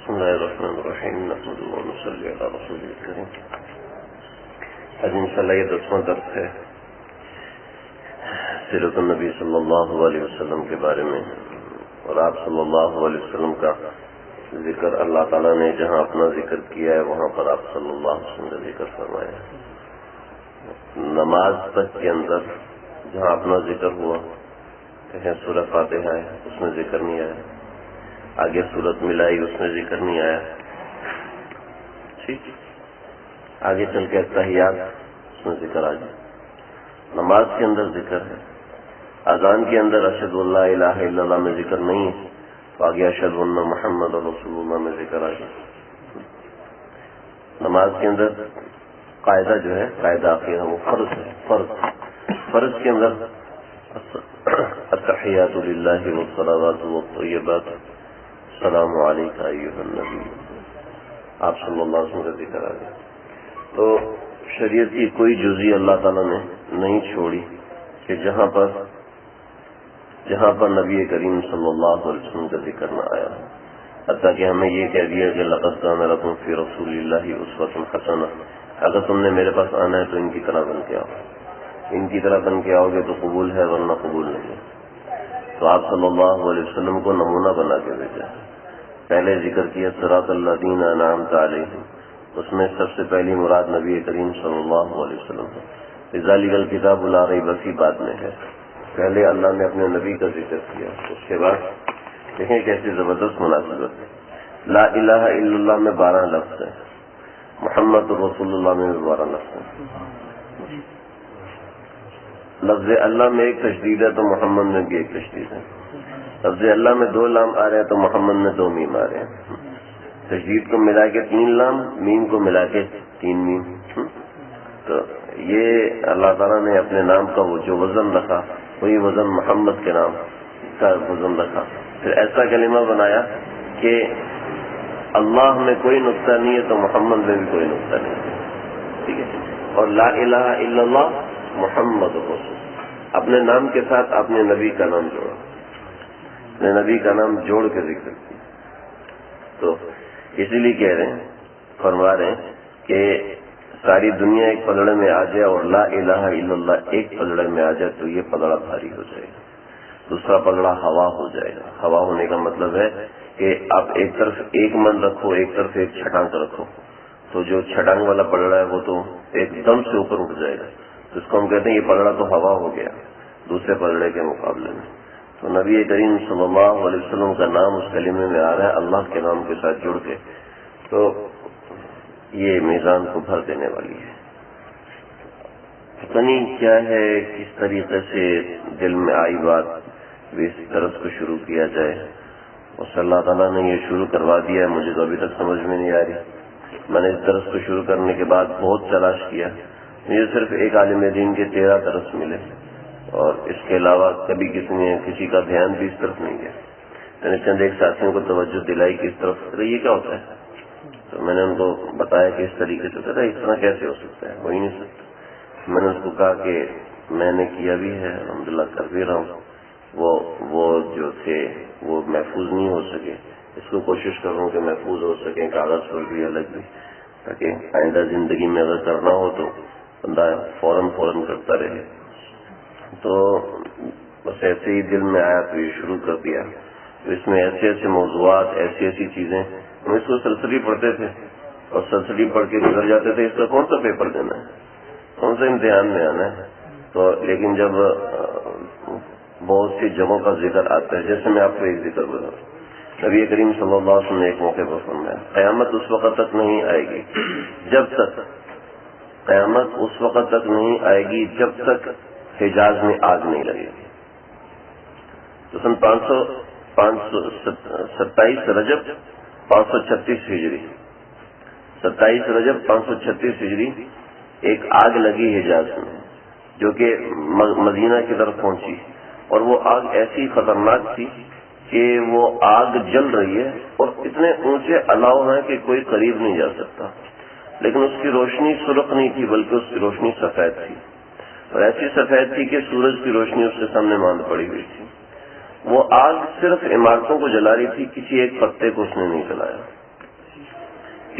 بسم اللہ الرحمن الرحیم نحمده ونصلی علی رسوله الکریم. آج انشاءاللہ یہ 10واں درس ہے سیرت النبی صلی اللہ علیہ وسلم کے بارے میں، اور آپ صلی اللہ علیہ وسلم کا ذکر اللہ تعالیٰ نے جہاں اپنا ذکر کیا ہے وہاں پر آپ صلی اللہ علیہ وسلم کا ذکر فرمایا ہے. نماز تک کے اندر جہاں اپنا ذکر ہوا کہیں سورہ فاتحہ ہے اس میں ذکر نہیں آیا، آگے سورت ملائی اس میں ذکر نہیں آیا، ٹھیک، آگے چل کے تحیات اس میں ذکر آ جائے. نماز کے اندر ذکر ہے، اذان کے اندر اشہد ان لا الہ الا اللہ میں ذکر نہیں ہے تو آگے اشہد ان محمد رسول اللہ میں ذکر آ جائے. نماز کے اندر قاعدہ جو ہے، قاعدہ آخر ہے وہ فرض ہے. فرض کے اندر التحیات للہ والصلوات والطیبات السلام علیکم ایھا النبی، آپ صلی اللہ علیہ وسلم کا ذکر آ گیا. تو شریعت کی کوئی جزئی اللہ تعالیٰ نے نہیں چھوڑی کہ جہاں پر نبی کریم صلی اللہ علیہ وسلم کا ذکر نہ آیا، حتیٰ کہ ہمیں یہ کہہ دیا کہ لقد کان لکم فی رسول اللہ اسوۃ حسنہ، اگر تم نے میرے پاس آنا ہے تو ان کی طرح بن کے آؤ، ان کی طرح بن کے آؤ گے تو قبول ہے ورنہ قبول نہیں. تو آپ صلی اللہ علیہ وسلم کو نمونہ بنا کے بھیجا. پہلے ذکر کیا صراط الذین انعمت علیہم، اس میں سب سے پہلی مراد نبی کریم صلی اللہ علیہ وسلم ہے. ذالک الکتاب لا ریب فیہ بعد میں ہے. پہلے اللہ نے اپنے نبی کا ذکر کیا، اس کے بعد دیکھیں کیسی زبردست مناسبت ہے. لا الہ الا اللہ میں 12 لفظ ہیں، محمد رسول اللہ میں 12 لفظ ہیں. لفظ اللہ میں ایک تشدید ہے تو محمد میں بھی ایک تشدید ہے. لفظ اللہ میں 2 لام آ رہے ہیں تو محمد میں 2 میم آ رہے ہیں. تشدید کو ملا کے 3 لام، میم کو ملا کے 3 میم. تو یہ اللہ تعالیٰ نے اپنے نام کا وہ جو وزن رکھا وہی وزن محمد کے نام کا وزن رکھا. پھر ایسا کلمہ بنایا کہ اللہ میں کوئی نقطہ نہیں ہے تو محمد میں بھی کوئی نقطہ نہیں ہے، ٹھیک ہے. اور لا الہ الا اللہ محمد رسول، اپنے نام کے ساتھ اپنے نبی کا نام جوڑا، اپنے نبی کا نام جوڑ کے ذکر کیا. تو اسی لیے کہہ رہے ہیں، فرما رہے ہیں کہ ساری دنیا ایک پلڑے میں آ جائے اور لا الہ الا اللہ ایک پلڑے میں آ جائے تو یہ پلڑا بھاری ہو جائے گا، دوسرا پلڑا ہوا ہو جائے گا. ہوا ہونے کا مطلب ہے کہ آپ ایک طرف ایک من رکھو، ایک طرف ایک چھٹانک رکھو، تو جو چھٹانک والا پلڑا ہے وہ تو ایک دم سے اوپر اٹھ جائے گا. تو اس کو ہم کہتے ہیں یہ پلڑا تو ہوا ہو گیا دوسرے پلڑے کے مقابلے میں. تو نبی کریم صلی اللہ علیہ وسلم کا نام اس کلمے میں آ رہا ہے اللہ کے نام کے ساتھ جڑ کے، تو یہ میزان کو بھر دینے والی ہے. پتہ نہیں کیا ہے، کس طریقے سے دل میں آئی بات بھی اس درس کو شروع کیا جائے. اور اللہ تعالیٰ نے یہ شروع کروا دیا ہے، مجھے تو ابھی تک سمجھ میں نہیں آ رہی. میں نے اس درس کو شروع کرنے کے بعد بہت تلاش کیا، مجھے صرف ایک عالم دین کے 13 درس ملے اور اس کے علاوہ کبھی کسی کا دھیان بھی اس طرف نہیں گیا. میں نے چند ایک ساتھیوں کو توجہ دلائی کہ اس طرف یہ کیا ہوتا ہے، تو میں نے ان کو بتایا کہ اس طریقے سے ہوتا ہے. اس طرح کیسے ہو سکتا ہے، ہو ہی نہیں سکتا. میں نے اس کو کہا کہ میں نے کیا بھی ہے، الحمدللہ کر بھی رہا ہوں، وہ جو تھے وہ محفوظ نہیں ہو سکے. اس کو کوشش کر رہا ہوں کہ محفوظ ہو سکیں، کاغذ پر بھی الگ بھی، تاکہ آئندہ زندگی میں اگر کرنا ہو تو بندہ فوراً کرتا رہے. تو بس ایسے ہی دل میں آیا تو یہ شروع کر دیا. تو اس میں ایسے موضوعات، ایسی چیزیں، ہم اس کو سلسلی پڑھتے تھے اور سلسلی پڑھ کے گزر جاتے تھے. اس کا کون سا پیپر دینا ہے، کون سا امتحان میں آنا ہے. تو لیکن جب بہت سی جگہوں کا ذکر آتا ہے، جیسے میں آپ کو ایک ذکر بتاؤں، نبی کریم صلی اللہ علیہ وسلم نے ایک موقع پر فرمایا قیامت اس وقت تک نہیں آئے گی جب تک حجاز میں آگ نہیں لگے گی. تو سن 27 رجب 536 ہجری، 27 رجب 536 ہجری ایک آگ لگی حجاز میں جو کہ مدینہ کی طرف پہنچی، اور وہ آگ ایسی خطرناک تھی کہ وہ آگ جل رہی ہے اور اتنے اونچے الاؤ ہیں کہ کوئی قریب نہیں جا سکتا، لیکن اس کی روشنی سرخ نہیں تھی بلکہ اس کی روشنی سفید تھی، اور ایسی سفید تھی کہ سورج کی روشنی اس کے سامنے ماند پڑی ہوئی تھی. وہ آگ صرف عمارتوں کو جلا رہی تھی، کسی ایک پتے کو اس نے نہیں جلایا.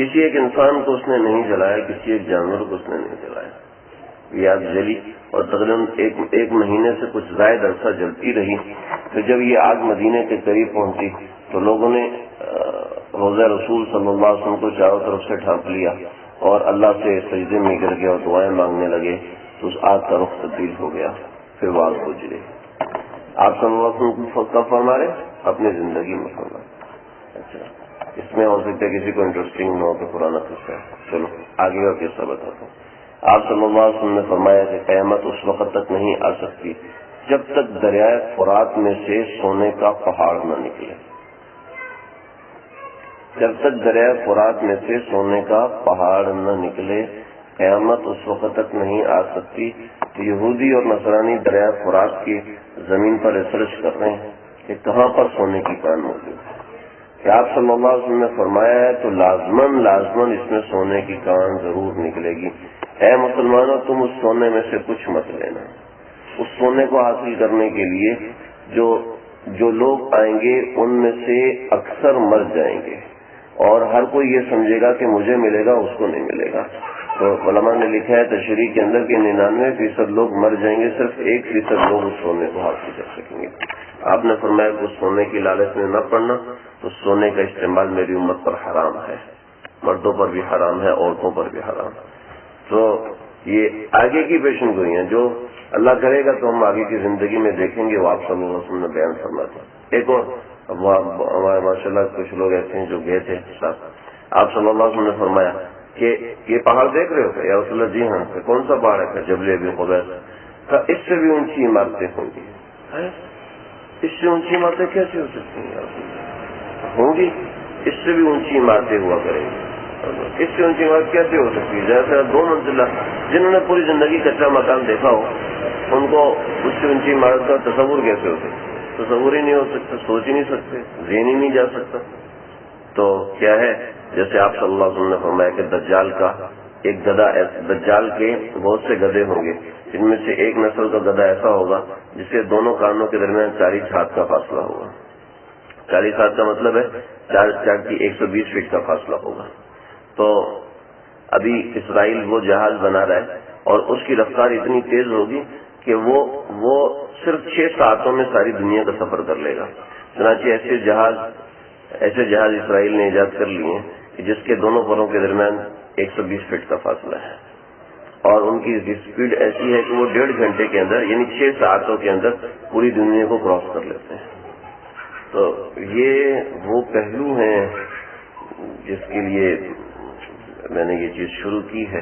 کسی ایک انسان کو اس نے نہیں جلایا، کسی ایک جانور کو اس نے نہیں جلایا. یہ آگ جلی اور تقریباً ایک مہینے سے کچھ زائد عرصہ جلتی رہی. پھر جب یہ آگ مدینے کے قریب پہنچی تو لوگوں نے روضہ رسول صلی اللہ علیہ وسلم کو چاروں طرف سے ڈھانپ لیا اور اللہ سے سجدے میں گر گئے اور دعائیں مانگنے لگے. تو اس آگ کا رخ تبدیل ہو گیا، پھر وہ آگ بجھ گئی. آپ صلی اللہ علیہ وسلم کب فرما رہے؟ اپنی زندگی میں فرما. اچھا، اس میں ہو سکتا ہے کسی کو انٹرسٹنگ نہ ہو کہ پرانا قصہ ہے. چلو آگے کا قصہ بتاتا ہوں. آپ صلی اللہ علیہ وسلم نے فرمایا کہ قیامت اس وقت تک نہیں آ سکتی جب تک دریائے فرات میں سے سونے کا پہاڑ نہ نکلے. جب تک دریائے فرات میں سے سونے کا پہاڑ نہ نکلے قیامت اس وقت تک نہیں آ سکتی. تو یہودی اور نصرانی دریائے فرات کی زمین پر ریسرچ کر رہے ہیں کہ کہاں پر سونے کی کان موجود ہے. کہ آپ صلی اللہ علیہ وسلم نے فرمایا ہے تو لازمن اس میں سونے کی کان ضرور نکلے گی. اے مسلمانوں، تم اس سونے میں سے کچھ مت لینا. اس سونے کو حاصل کرنے کے لیے جو لوگ آئیں گے ان میں سے اکثر مر جائیں گے اور ہر کوئی یہ سمجھے گا کہ مجھے ملے گا، اس کو نہیں ملے گا. تو علماء نے لکھا ہے تشریح کے اندر کہ 99% لوگ مر جائیں گے، صرف 1% لوگ اس سونے کو حاصل کر سکیں گے. آپ نے فرمایا کہ اس سونے کی لالچ میں نہ پڑنا. تو سونے کا استعمال میری امت پر حرام ہے، مردوں پر بھی حرام ہے، عورتوں پر بھی حرام ہے. تو یہ آگے کی پیشن گوئی ہیں جو اللہ کرے گا تو ہم آگے کی زندگی میں دیکھیں گے. وہ آپ صلی اللہ علیہ وسلم نے بیان فرمایا تھا. ایک اور ہمارے ماشاء اللہ کچھ لوگ ایسے ہیں جو گئے تھے ساتھ. آپ صلی اللہ علیہ وسلم نے فرمایا کہ یہ پہاڑ دیکھ رہے ہو یا رسول اللہ؟ جی ہاں. کون سا پہاڑ ہے؟ جبل ابی قبیس. اس سے بھی اونچی عمارتیں ہوں گی. اس سے اونچی عمارتیں کیسے ہو سکتی ہیں؟ ہوں گی. اس سے بھی اونچی عمارتیں ہوا کریں گی. اس سے اونچی عمارت کیسے ہو سکتی ہے؟ جیسے 2 منزلہ جنہوں نے پوری زندگی کچا مکان دیکھا ہو ان کو اس سے اونچی عمارت کا تصور کیسے ہو سکتا؟ تصور ہی نہیں ہو سکتا، سوچ ہی نہیں سکتے، ذہن ہی نہیں جا سکتا. تو کیا ہے، جیسے آپ صلی اللہ علیہ وسلم نے فرمایا کہ دجال کا ایک گدھا، دجال کے بہت سے گدھے ہوں گے، ان میں سے ایک نسل کا گدھا ایسا ہوگا جس کے دونوں کانوں کے درمیان 40 ہاتھ کا فاصلہ ہوگا. 40 ہاتھ کا مطلب ہے 4 کی 120 فٹ کا فاصلہ ہوگا. تو ابھی اسرائیل وہ جہاز بنا رہا ہے اور اس کی رفتار اتنی تیز ہوگی کہ وہ صرف 6 ساعتوں میں ساری دنیا کا سفر کر لے گا. چنانچہ ایسے جہاز اسرائیل نے ایجاد کر لیے ہیں کہ جس کے دونوں پروں کے درمیان 120 فٹ کا فاصلہ ہے اور ان کی اسپیڈ ایسی ہے کہ وہ 1.5 گھنٹے کے اندر یعنی 6 ساعتوں کے اندر پوری دنیا کو کراس کر لیتے ہیں. تو یہ وہ پہلو ہیں جس کے لیے میں نے یہ چیز شروع کی ہے.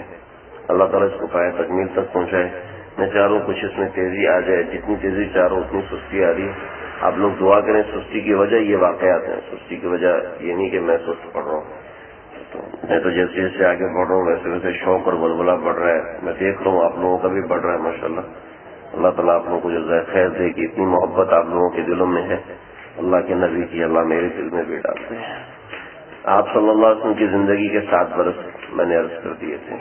اللہ تعالیٰ اس کو پائے تکمیل تک پہنچائے. میں چاہ رہا ہوں کچھ اس میں تیزی آ جائے. جتنی تیزی چاہ رہا ہوں اتنی سستی آ رہی ہے. آپ لوگ دعا کریں. سستی کی وجہ یہ واقعات ہیں. سستی کی وجہ یہ نہیں کہ میں سست پڑھ رہا ہوں. تو میں تو جیسے جیسے آگے بڑھ رہا ہوں ویسے ویسے شوق اور بلبلہ بڑھ رہا ہے. میں دیکھ رہا ہوں آپ لوگوں کا بھی بڑھ رہا ہے ماشاءاللہ. اللہ تعالیٰ آپ لوگوں کو جزائے خیر دے کہ اتنی محبت آپ لوگوں کے دلوں میں ہے. اللہ کے نبی کی اللہ میرے دل میں بھی ڈالتے ہیں. آپ صلی اللہ علیہ وسلم کی زندگی کے 7 برس میں نے عرض کر دیے تھے،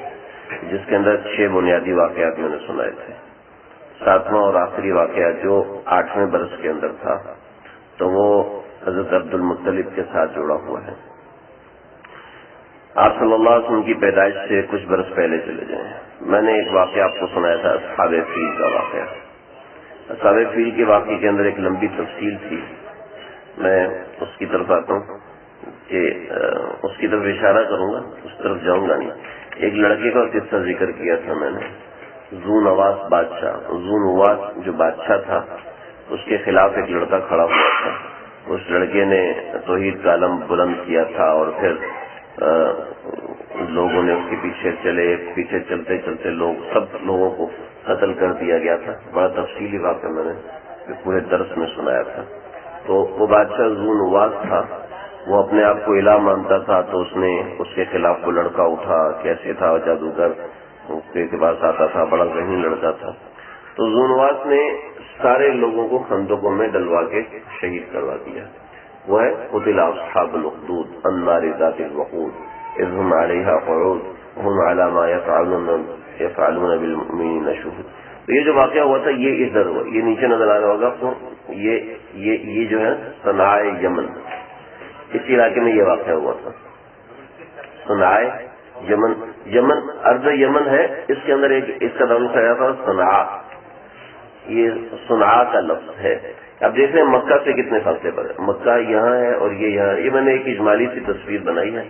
جس کے اندر 6 بنیادی واقعات میں نے سنائے تھے. 7واں اور آخری واقعہ جو 8ویں برس کے اندر تھا تو وہ حضرت عبد المطلب کے ساتھ جڑا ہوا ہے. آپ صلی اللہ علیہ وسلم کی پیدائش سے کچھ برس پہلے چلے جائیں. میں نے ایک واقعہ آپ کو سنایا تھا، اصحاب فیل کا واقعہ. اصحاب فیل کے واقعے کے اندر ایک لمبی تفصیل تھی. میں اس کی طرف آتا ہوں کہ اس کی طرف اشارہ کروں گا، اس طرف جاؤں گا نہیں. ایک لڑکے کا قصہ ذکر کیا تھا میں نے، ذو نواس بادشاہ. ذو نواس جو بادشاہ تھا اس کے خلاف ایک لڑکا کھڑا ہوا تھا. اس لڑکے نے توحید کا علم بلند کیا تھا اور پھر لوگوں نے اس کے پیچھے چلتے چلتے سب لوگوں کو قتل کر دیا گیا تھا. بڑا تفصیلی واقعہ میں نے پورے درس میں سنایا تھا. تو وہ بادشاہ ذو نواس تھا، وہ اپنے آپ کو الہ مانتا تھا. تو اس کے خلاف وہ لڑکا اٹھا. کیسے تھا؟ جادوگر اس کے پاس آتا تھا، بڑا ذہین لڑکا تھا. تو ذو نواس نے سارے لوگوں کو خندقوں میں ڈلوا کے شہید کروا دیا. وہ ہے قتل اصحاب الاخدود النار ذات الوقود اذ هم علیہا قعود وهم علی ما یفعلون بالمؤمنین شہود. تو یہ جو واقعہ ہوا تھا یہ ادھر ہوا، یہ نیچے نظر آ رہا ہوگا. یہ جو ہے صنعاء یمن، اس علاقے میں یہ واقعہ ہوا تھا. صنعائے یمن، یمن ارض یمن ہے، اس کے اندر ایک اس کا نام لکھا تھا صنعاء، یہ صنعاء کا لفظ ہے۔ اب دیکھ رہے ہیں مکہ سے کتنے فاصلے پر ہے، مکہ یہاں ہے اور یہ یہاں، یہ میں نے ایک اجمالی سی تصویر بنائی ہے،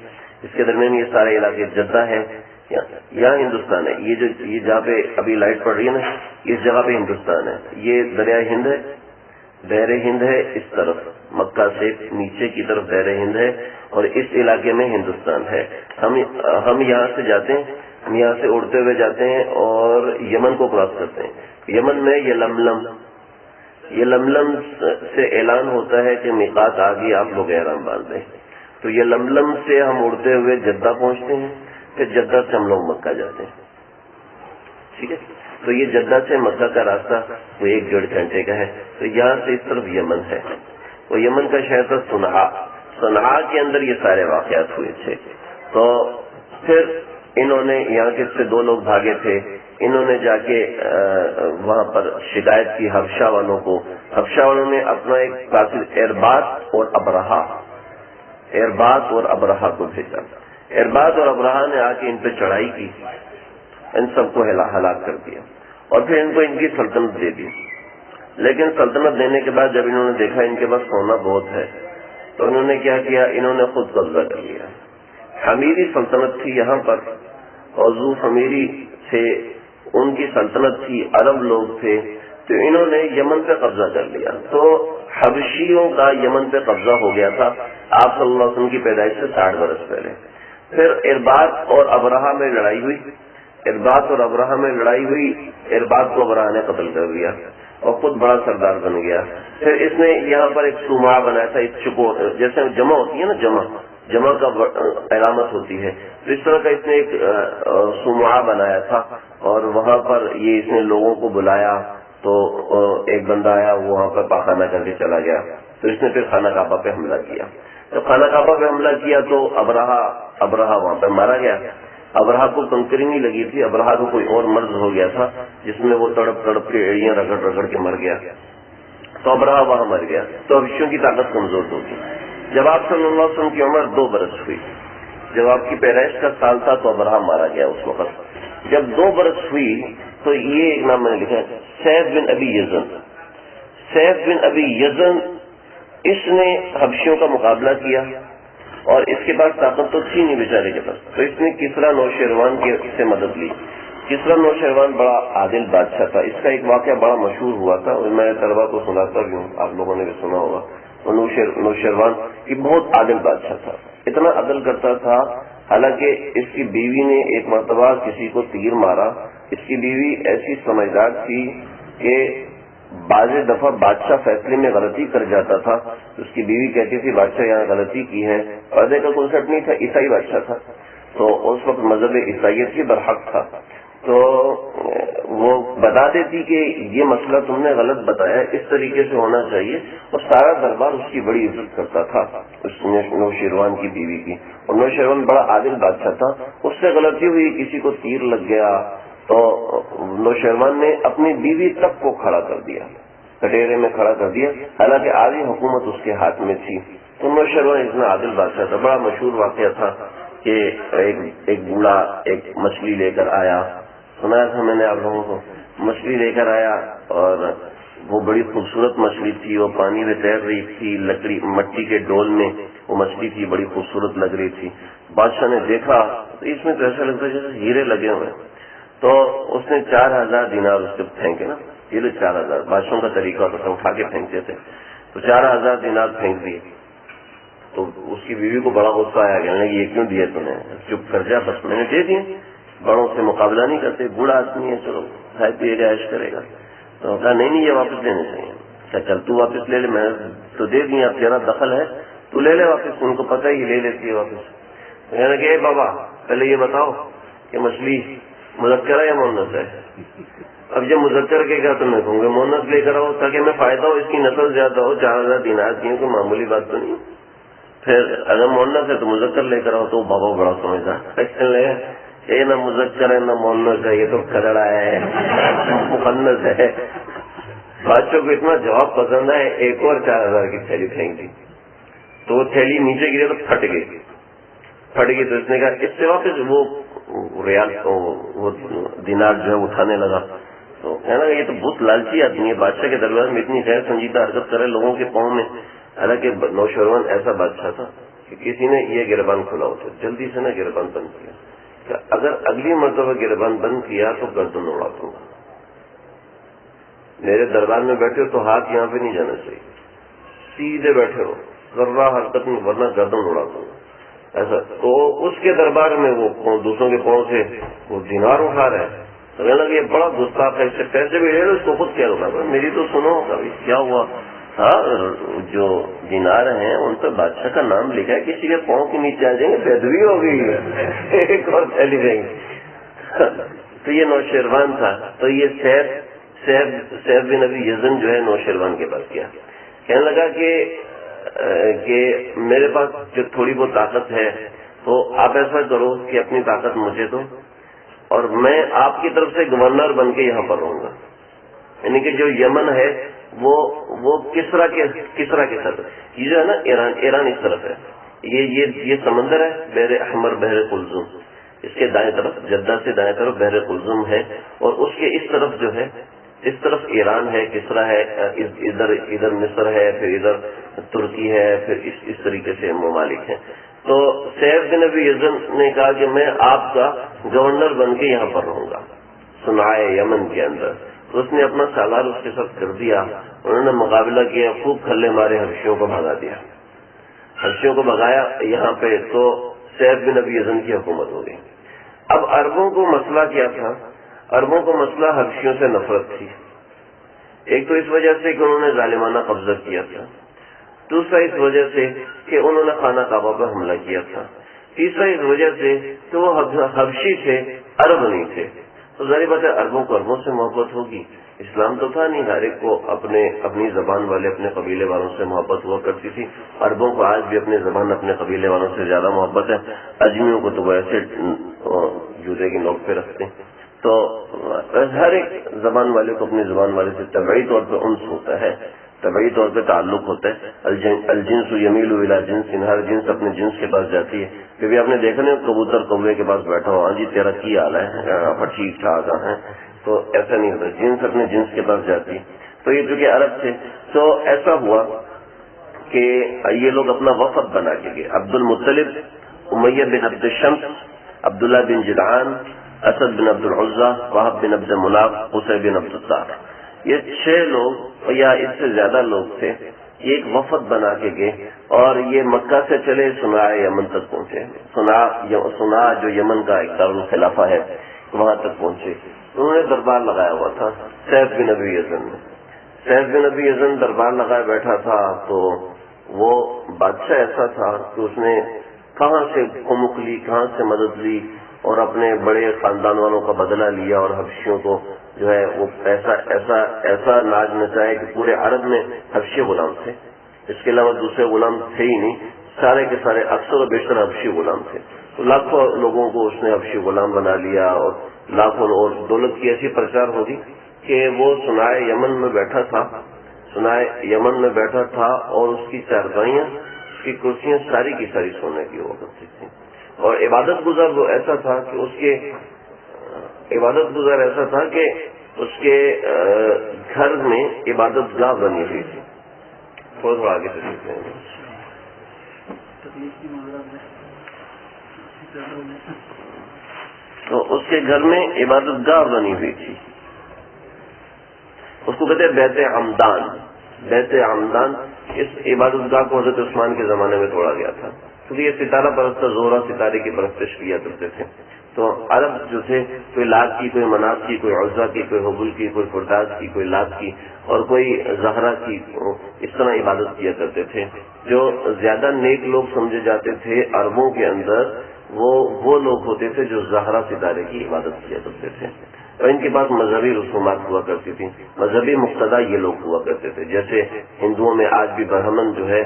اس کے درمیان یہ سارے علاقے، جدہ ہے یہاں ہندوستان ہے، یہ جہاں پہ ابھی لائٹ پڑ رہی ہے نا اس جگہ پہ ہندوستان ہے، یہ دریائے ہند ہے، بحر ہند ہے اس طرف، مکہ سے نیچے کی طرف بحر ہند ہے اور اس علاقے میں ہندوستان ہے۔ ہم یہاں سے جاتے ہیں، ہم یہاں سے اڑتے ہوئے جاتے ہیں اور یمن کو کراس کرتے ہیں۔ یمن میں یہ لملم سے اعلان ہوتا ہے کہ میقات آ گئی، آپ لوگ احرام باندھ دیں، تو یہ لملم سے ہم اڑتے ہوئے جدہ پہنچتے ہیں، پھر جدہ سے ہم لوگ مکہ جاتے ہیں، ٹھیک ہے۔ تو یہ جدہ سے مکہ کا راستہ وہ 1.5 گھنٹے کا ہے۔ تو یہاں سے اس طرف یمن ہے، وہ یمن کا شہر تھا صنعاء، صنعاء کے اندر یہ سارے واقعات ہوئے تھے۔ تو پھر انہوں نے یہاں کے سے 2 لوگ بھاگے تھے، انہوں نے جا کے وہاں پر شکایت کی حبشہ والوں کو، حبشہ والوں نے اپنا ایک قاتل ارباط اور ابرہا کو بھیجا۔ ارباط اور ابرہا نے آ کے ان پہ چڑھائی کی، ان سب کو ہلاک کر دیا اور پھر ان کو ان کی سلطنت دے دی۔ لیکن سلطنت دینے کے بعد جب انہوں نے دیکھا ان کے پاس سونا بہت ہے تو انہوں نے کیا کیا، انہوں نے خود قبضہ کر لیا۔ حمیری سلطنت تھی یہاں پر، اور حمیری تھے، ان کی سلطنت تھی، عرب لوگ تھے، تو انہوں نے یمن پہ قبضہ کر لیا۔ تو حبشیوں کا یمن پہ قبضہ ہو گیا تھا آپ صلی اللہ علیہ وسلم کی پیدائش سے 60 برس پہلے۔ پھر ارباط اور ابرہا میں لڑائی ہوئی، ارباط اور ابرہا میں لڑائی ہوئی، ارباط کو ابرہا نے قتل کر دیا اور خود بڑا سردار بن گیا۔ پھر اس نے یہاں پر ایک صومعہ بنایا تھا، ایک چکو، جیسے جمع ہوتی ہے نا، جمع کا علامت ہوتی ہے، تو اس طرح کا اس نے ایک صومعہ بنایا تھا اور وہاں پر یہ اس نے لوگوں کو بلایا، تو ایک بندہ آیا، وہ وہاں پر پاخانہ کر کے چلا گیا، تو اس نے پھر خانہ کعبہ پہ حملہ کیا۔ جب خانہ کعبہ پہ حملہ کیا تو ابرہا وہاں پہ مارا گیا۔ ابرہا کو کنکری نہیں لگی تھی، ابرہا کو کوئی اور مرض ہو گیا تھا جس میں وہ تڑپ کے ایڑیاں رگڑ کے مر گیا، تو ابرہا وہاں مر گیا، تو حبشیوں کی طاقت کمزور ہوگی۔ جب آپ صلی اللہ علیہ وسلم کی عمر 2 برس ہوئی، جب آپ کی پیدائش کا سال تھا تو ابرہا مارا گیا اس وقت۔ جب 2 برس ہوئی تو یہ ایک نام میں نے لکھا ہے، سیف بن ابی یزن۔ سیف بن ابی یزن، اس نے حبشیوں کا مقابلہ کیا اور اس کے پاس طاقت تو تھی نہیں بیچارے کے پاس، تو اس نے کسریٰ نوشیروان سے مدد لی۔ کسریٰ نوشیروان بڑا عادل بادشاہ تھا، اس کا ایک واقعہ بڑا مشہور ہوا تھا اور میں طلبا کو سناتا بھی ہوں، آپ لوگوں نے بھی سنا ہوگا۔ نوشیروان یہ بہت عادل بادشاہ تھا، اتنا عدل کرتا تھا، حالانکہ اس کی بیوی نے ایک مرتبہ کسی کو تیر مارا۔ اس کی بیوی ایسی سمجھدار تھی کہ بعض دفعہ بادشاہ فیصلے میں غلطی کر جاتا تھا تو اس کی بیوی کہتی تھی بادشاہ یہاں غلطی کی ہے، پردے کا کنسرٹ نہیں تھا، عیسائی بادشاہ تھا، تو اس وقت مذہب عیسائیت کی برحق تھا، تو وہ بتا دیتی کہ یہ مسئلہ تم نے غلط بتایا، اس طریقے سے ہونا چاہیے، اور سارا دربار اس کی بڑی عزت کرتا تھا اس نوشیروان کی بیوی کی، اور نوشیروان بڑا عادل بادشاہ تھا۔ اس سے غلطی ہوئی، کسی کو تیر لگ گیا تو نوشیروان نے اپنی بیوی تک کو کھڑا کر دیا، کٹہرے میں کھڑا کر دیا، حالانکہ آدھی حکومت اس کے ہاتھ میں تھی۔ تو نوشیروان اتنا عادل بادشاہ تھا۔ بڑا مشہور واقعہ تھا کہ ایک بوڑھا ایک مچھلی لے کر آیا، سنایا تھا میں نے آپ لوگوں کو، مچھلی لے کر آیا اور وہ بڑی خوبصورت مچھلی تھی، وہ پانی میں تیر رہی تھی، لکڑی مٹی کے ڈول میں وہ مچھلی تھی، بڑی خوبصورت لگ رہی تھی۔ بادشاہ نے دیکھا تو اس میں تو ایسا لگتا ہے جیسے ہیرے لگے ہوئے، تو اس نے 4000 دینار اس کے پھینکے نا، یہ لو 4000، بادشاہوں کا طریقہ ہوتا تھا اٹھا کے پھینکتے تھے، تو 4000 دینار پھینک دیے۔ تو اس کی بیوی کو بڑا غصہ آیا کہ یہ کیوں دیے تم نے، چپ کر جا، بس میں نے دے دیے، بڑوں سے مقابلہ نہیں کرتے، بوڑھا آدمی ہے، چلو کھائے پیے گا، عیش کرے گا۔ تو کہا نہیں یہ واپس لینے چاہیے۔ کیا چل تو واپس لے لے، میں تو دے دی، اب تیرا دخل ہے، تو لے لے واپس، ان کو پتہ ہی لے لیتی ہے واپس۔ میں نے کہا اے بابا پہلے یہ بتاؤ کہ مچھلی مذکر ہے یا مؤنث ہے؟ اب جب مذکر کے گا تو میں کہوں گا مؤنث لے کر آؤ تاکہ میں فائدہ ہو، اس کی نسل زیادہ ہو، 4000 دینار کی، کوئی معمولی بات تو نہیں۔ پھر اگر مؤنث ہے تو مذکر لے کر آؤ، تو بابا بڑا سمجھدار، یہ نہ مذکر ہے نہ مؤنث ہے، یہ تو کھڑا ہے، مخنث ہے۔ بادشاہ کو اتنا جواب پسند ہے، ایک اور 4000 کی تھیلی پھینک دی، تو وہ تھیلی نیچے گری تو پھٹ گئی، پھٹ گئی تو اس نے کہا اس سے واپس وہ ریال وہ دینار جو ہے اٹھانے لگا. تو کہنا یہ تو بہت لالچی آدمی ہے، بادشاہ کے دربار میں اتنی غیر سنجیدہ حرکت کرے لوگوں کے پاؤں میں. حالانکہ نوشیروان ایسا بادشاہ تھا کہ کسی نے یہ گربان کھلا ہوتا جلدی سے نا گربان بند کیا کہ اگر اگلی مرتبہ گربان بند کیا تو گردن اڑا دوں گا. میرے دربار میں بیٹھے ہو تو ہاتھ یہاں پہ نہیں جانا چاہیے، سیدھے بیٹھے ہو، ذرہ حرکت میں، ورنہ گردن اڑا دوں گا. ایسا تو اس کے دربار میں وہ دوسروں کے پاؤں سے وہ دینار اٹھا رہے ہیں. تو کہنے لگا یہ بڑا گستاخ ہے، اس سے پیسے بھی لے لو، اس کو خود کیا ہوگا. میری تو سنو کیا ہوا تھا، جو دینار ہیں ان پہ بادشاہ کا نام لکھا ہے، کسی کے پاؤں کے نیچے آ جائیں گے بےدبی ہو گئی ہے ایک اور چلی جائیں گے. تو یہ نوشیروان تھا. تو یہ سیف بن ابی یزن جو ہے نوشیروان کے پاس گیا، کہنے لگا کہ میرے پاس جو تھوڑی بہت طاقت ہے تو آپ ایسا کرو کہ اپنی طاقت مجھے دو اور میں آپ کی طرف سے گورنر بن کے یہاں پر رہوں گا. یعنی کہ جو یمن ہے وہ کسرا کے ساتھ، یہ جو ہے نا ایران اس طرف ہے، یہ سمندر ہے بحر احمر، بحر قلزم، اس کے دائیں طرف جدہ سے دائیں طرف بحر قلزم ہے، اور اس کے اس طرف جو ہے اس طرف ایران ہے، کسرا ہے، ادھر مصر ہے، پھر ادھر ترکی ہے، پھر اس طریقے سے ممالک ہیں. تو سیف بن ابی یزن نے کہا کہ میں آپ کا گورنر بن کے یہاں پر رہوں گا صنعاء یمن کے اندر. تو اس نے اپنا سالار اس کے ساتھ کر دیا. انہوں نے مقابلہ کیا، خوب کھلے مارے، حبشیوں کو بھگا دیا، حبشیوں کو بھگایا یہاں پہ. تو سیف بن ابی یزن کی حکومت ہو گئی. اب عربوں کو مسئلہ کیا تھا؟ عربوں کو مسئلہ حبشیوں سے نفرت تھی. ایک تو اس وجہ سے کہ انہوں نے ظالمانہ قبضہ کیا تھا، دوسرا اس وجہ سے کہ انہوں نے خانہ کعبہ پر حملہ کیا تھا، تیسرا اس وجہ سے کہ وہ حبشی تھے، عرب نہیں تھے. تو ظاہر بات ہے عربوں کو عربوں سے محبت ہوگی. اسلام تو تھا نہیں، ہر ایک کو اپنی زبان والے اپنے قبیلے والوں سے محبت ہوا کرتی تھی. عربوں کو آج بھی اپنی زبان اپنے قبیلے والوں سے زیادہ محبت ہے. اجمیوں کو تو وہ ایسے جوتے کی نوک پہ رکھتے ہیں. تو ہر ایک زبان والے کو اپنی زبان والے سے طبعی طور پہ انس ہوتا ہے، طبعی طور پہ تعلق ہوتا ہے. الجنس یمیل الی جنس، ہر جنس اپنے جنس کے پاس جاتی ہے. کیونکہ آپ نے دیکھا نا کبوتر کوے کے پاس بیٹھا ہو، ہاں جی تیرا کی حال ہے، ٹھیک ٹھاک ہے، تو ایسا نہیں ہوتا، جنس اپنے جنس کے پاس جاتی ہے. تو یہ چونکہ عرب تھے تو ایسا ہوا کہ یہ لوگ اپنا وفد بنا کے گئے. عبد المطلب، امیہ بن عبد الشمس، عبداللہ بن جدعان، اسد بن عبد العزہ، وہب بن عبد مناف، قصی بن عبد الطار، یہ 6 لوگ یا اس سے زیادہ لوگ تھے. یہ ایک وفد بنا کے گئے اور یہ مکہ سے چلے صنعاء یمن تک پہنچے. صنعاء جو یمن کا ایک دارالخلافہ ہے وہاں تک پہنچے. انہوں نے دربار لگایا ہوا تھا سیف بن ابی یزن نے. سیف بن ابی یزن دربار لگائے بیٹھا تھا. تو وہ بادشاہ ایسا تھا کہ اس نے کہاں سے کمک لی، کہاں سے مدد لی اور اپنے بڑے خاندان والوں کا بدلہ لیا اور حبشیوں کو جو ہے وہ ایسا ناز نچائے کہ پورے عرب میں حبشی غلام تھے، اس کے علاوہ دوسرے غلام تھے ہی نہیں، سارے کے سارے اکثر و بیشتر حبشی غلام تھے. تو لاکھوں لوگوں کو اس نے حبشی غلام بنا لیا اور لاکھوں اور دولت کی ایسی پرچار ہوگی کہ وہ صنعاء یمن میں بیٹھا تھا اور اس کی چارپائیاں، اس کی کرسیاں ساری کی ساری سونے کی ہوا کرتی تھیں. اور عبادت گزار وہ ایسا تھا کہ اس کے گھر میں عبادت گاہ بنی ہوئی تھی. تھوڑا آگے سے دیکھتے ہیں. تو اس کے گھر میں عبادت گاہ بنی ہوئی تھی. اس کو کہتے ہیں بیت عمدان. بیت عمدان اس عبادت گاہ کو حضرت عثمان کے زمانے میں توڑا گیا تھا کیونکہ یہ ستارہ پرست زہرہ ستارے کی پرستش کیا کرتے تھے. تو عرب جو تھے کوئی لات کی، کوئی منات کی، کوئی عزا کی، کوئی حبل کی، کوئی فرداس کی، کوئی لات کی اور کوئی زہرہ کی، اس طرح عبادت کیا کرتے تھے. جو زیادہ نیک لوگ سمجھے جاتے تھے عربوں کے اندر وہ لوگ ہوتے تھے جو زہرہ ستارے کی عبادت کیا کرتے تھے. اور ان کے پاس مذہبی رسومات ہوا کرتی تھی، مذہبی مقتدا یہ لوگ ہوا کرتے تھے. جیسے ہندوؤں میں آج بھی برہمن جو ہے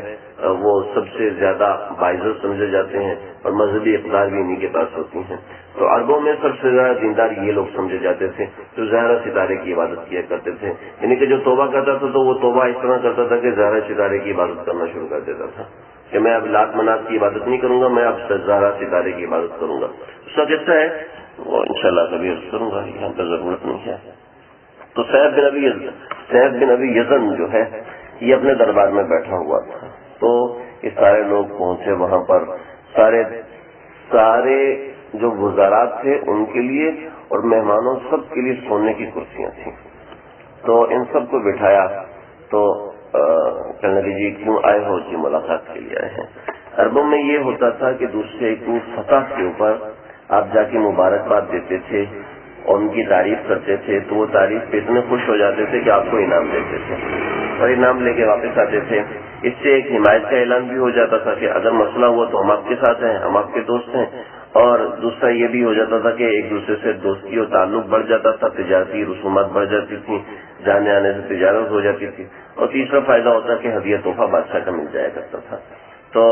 وہ سب سے زیادہ باعزت سمجھے جاتے ہیں اور مذہبی اقدار بھی انہی کے پاس ہوتی ہیں. تو عربوں میں سب سے زیادہ دیندار یہ لوگ سمجھے جاتے تھے جو زہرہ ستارے کی عبادت کیا کرتے تھے. یعنی کہ جو توبہ کرتا تھا تو وہ توبہ اس طرح کرتا تھا کہ زہرہ ستارے کی عبادت کرنا شروع کر دیتا تھا. کہ میں اب لات منات کی عبادت نہیں کروں گا، میں اب زہرا ستارے کی عبادت کروں گا. اس کا قصہ ہے وہ انشاءاللہ کبھی عرض کروں گا، یہاں پہ ضرورت نہیں ہے. تو سیف بن ابی یزن جو ہے یہ اپنے دربار میں بیٹھا ہوا تھا. تو یہ سارے لوگ پہنچے وہاں پر، سارے جو وزارات تھے ان کے لیے اور مہمانوں سب کے لیے سونے کی کرسیاں تھیں. تو ان سب کو بٹھایا تو کہنے لگے جی کیوں آئے ہو؟ جی ملاقات کے لیے آئے ہیں. عربوں میں یہ ہوتا تھا کہ دوسرے کو فتح کے اوپر آپ جا کے مبارکباد دیتے تھے اور ان کی تعریف کرتے تھے، تو وہ تعریف پہ اتنے خوش ہو جاتے تھے کہ آپ کو انعام دیتے تھے اور انعام لے کے واپس آتے تھے. اس سے ایک حمایت کا اعلان بھی ہو جاتا تھا کہ اگر مسئلہ ہوا تو ہم آپ کے ساتھ ہیں، ہم آپ کے دوست ہیں. اور دوسرا یہ بھی ہو جاتا تھا کہ ایک دوسرے سے دوستی اور تعلق بڑھ جاتا تھا، تجارتی رسومات بڑھ جاتی تھیں، جانے آنے سے تجارت ہو جاتی تھی. اور تیسرا فائدہ ہوتا کہ ہدیہ تحفہ بادشاہ کا مل جایا کرتا تھا. تو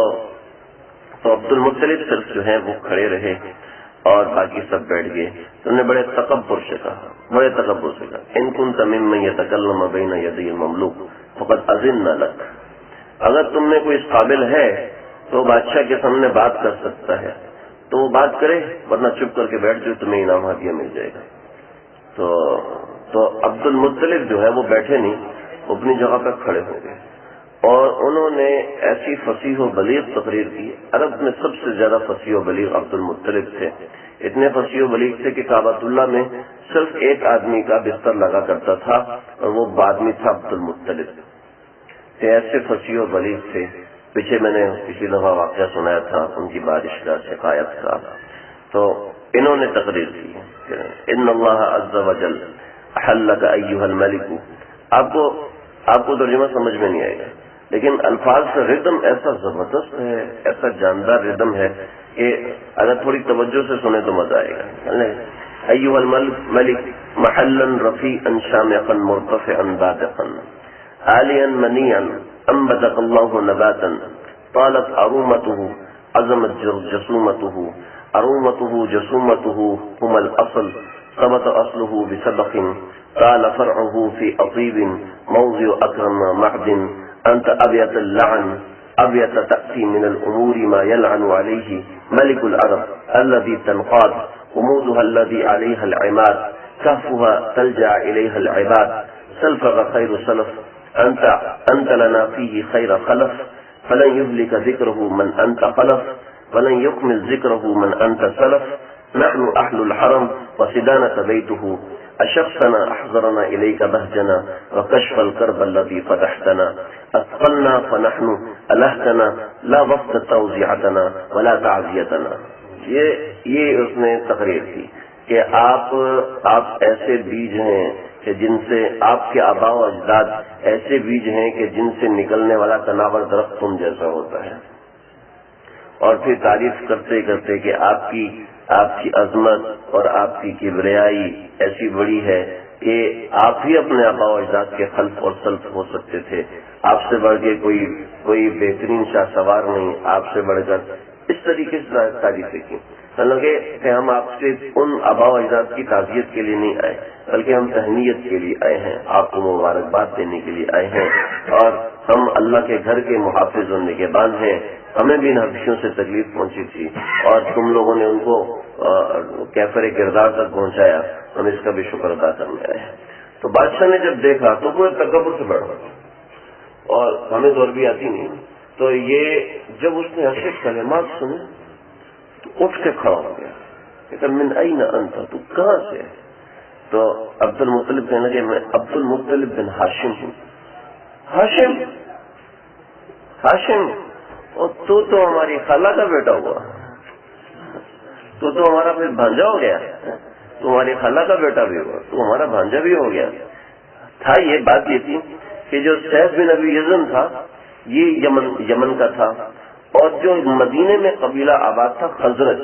عبد المطلب صرف جو ہے وہ کھڑے رہے اور باقی سب بیٹھ گئے. تو نے بڑے تکبر سے کہا ان کنت ممن یتکلم بین یدی المملوک فقد اذن لک، اگر تم میں کوئی اس قابل ہے تو بادشاہ کے سامنے بات کر سکتا ہے تو وہ بات کرے، ورنہ چپ کر کے بیٹھ جائے، تمہیں انعام ہدیہ مل جائے گا. تو عبد المطلب جو ہے وہ بیٹھے نہیں، وہ اپنی جگہ پہ کھڑے ہو گئے اور انہوں نے ایسی فصیح و بلیغ تقریر کی. عرب میں سب سے زیادہ فصیح و بلیغ عبد المطلب تھے. اتنے فصیح و بلیغ تھے کہ کعبۃ اللہ میں صرف ایک آدمی کا بستر لگا کرتا تھا اور وہ آدمی تھا عبد المطلب. ایسے فصیح و بلیغ تھے. پیچھے میں نے کسی دفعہ واقعہ سنایا تھا ان کی بارش کا، شکایت کا. تو انہوں نے تقریر کی ان اللہ عز وجل احلک ایھا الملک. آپ کو ترجمہ سمجھ میں نہیں آئے گا لیکن الفاظ کا ردم ایسا زبردست ہے، ایسا جاندار ردم ہے کہ اگر تھوڑی توجہ سے سنیں تو مزہ آئے گا. ایھا الملک محلا رفیعا شامخا مرتفعا بادقا عالیا منیعا انبتك الله نباتا طالت عرومته عظمت جسومته عرومته جسومته هما الاصل ثبت اصله بسبق طال فرعه في اطيب موضع اكرم معدن انت ابيت اللعن ابيت تاتي من الامور ما يلعن عليه ملك العرب الذي تنقاد قمودها الذي عليها العماد كهفها تلجا اليها العباد سلفك خير سلف أنت لنا فيه خير خلف فلن يهلك ذكره من أنت خلف ولن يكمل ذكره من أنت سلف نحن أهل الحرم وسدانة بيته أشخصنا أحضرنا إليك بهجنا وكشف الكرب الذي فتحتنا أثقلنا فنحن ألهتنا لا وفد توزيعتنا ولا تعزيتنا. یہ اس نے تقریر کی کہ آپ ایسے بیج ہیں کہ جن سے آپ کے آباء و اجداد ایسے بیج ہیں کہ جن سے نکلنے والا تناور درخت تم جیسا ہوتا ہے. اور پھر تعریف کرتے کرتے کہ آپ کی عظمت اور آپ کی کبریائی ایسی بڑی ہے کہ آپ ہی اپنے آباء و اجداد کے خلف اور سلف ہو سکتے تھے. آپ سے بڑھ کے کوئی بہترین شاہ سوار نہیں، آپ سے بڑھ کر اس طریقے سے تعریفیں کی. حالانکہ کہ ہم آپ سے ان آباء و اجداد کی تعزیت کے لیے نہیں آئے بلکہ ہم تہنیت کے لیے آئے ہیں، آپ کو مبارکباد دینے کے لیے آئے ہیں. اور ہم اللہ کے گھر کے محافظ اور نگہبان ہیں. ہمیں بھی ان حبشیوں سے تکلیف پہنچی تھی اور تم لوگوں نے ان کو کیفر کردار تک پہنچایا، ہم اس کا بھی شکر ادا کرنے آئے ہیں. تو بادشاہ نے جب دیکھا تو وہ تکبر سے بڑھا اور ہمیں تو عربی آتی نہیں. تو یہ جب اس نے ایسے کلمات سنے تو اٹھ کے کھڑا ہو گیا کہ من این انت، تو کہاں سے؟ تو عبد المطلب کہنے لگے میں عبد المطلب بن ہاشم ہوں. ہاشم اور تو ہماری خالہ کا بیٹا ہوا، تو ہمارا پھر بھانجا ہو گیا، تو ہماری خالہ کا بیٹا بھی ہوا، تو ہمارا بھانجا بھی ہو گیا. تھا یہ بات یہ تھی کہ جو سیف بن ابی یزن تھا یہ یمن کا تھا، اور جو مدینے میں قبیلہ آباد تھا خزرج،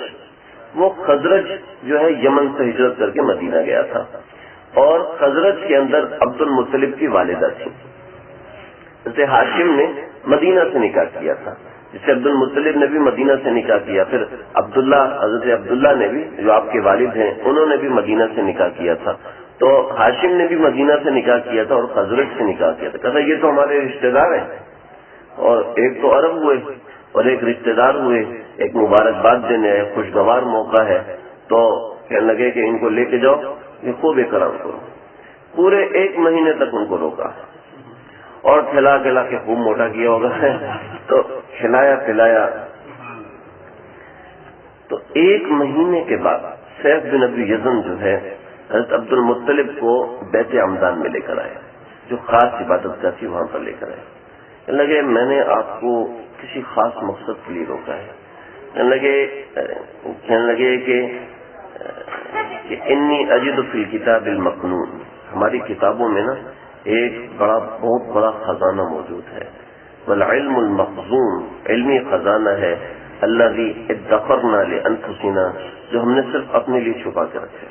وہ خزرج جو ہے یمن سے ہجرت کر کے مدینہ گیا تھا. اور خزرج کے اندر عبد المطلب کی والدہ تھی. جیسے ہاشم نے مدینہ سے نکاح کیا تھا، جسے عبد المطلب نے بھی مدینہ سے نکاح کیا. پھر حضرت عبداللہ نے بھی جو آپ کے والد ہیں انہوں نے بھی مدینہ سے نکاح کیا تھا. تو ہاشم نے بھی مدینہ سے نکاح کیا تھا اور خزرج سے نکاح کیا تھا. کہتا یہ تو ہمارے رشتہ دار ہیں، اور ایک تو عرب ہوئے اور ایک رشتے دار ہوئے، ایک مبارکباد دینے ہے، خوشگوار موقع ہے، تو کہنے لگے کہ ان کو لے کے جاؤ، یہ خوب اکرام کرو۔ پورے 1 مہینے تک ان کو روکا اور کھلا کھلا کے خوب موٹا کیا ہوگا تو کھلایا پلایا۔ تو 1 مہینے کے بعد سیف بن ابی یزن جو ہے حضرت عبد المطلب کو بیت عمدان میں لے کر آئے، جو خاص عبادت گاہ تھی وہاں پر لے کر آئے۔ کہنے لگے میں نے آپ کو کسی خاص مقصد کے لیے روکا ہے۔ کہنے لگے کہ انی اجد فی الکتاب المکنون، ہماری کتابوں میں نا ایک بہت بڑا خزانہ موجود ہے، والعلم المخزون، علمی خزانہ ہے، الذی ادخرنا لانفسنا، جو ہم نے صرف اپنے لیے چھپا کے رکھے،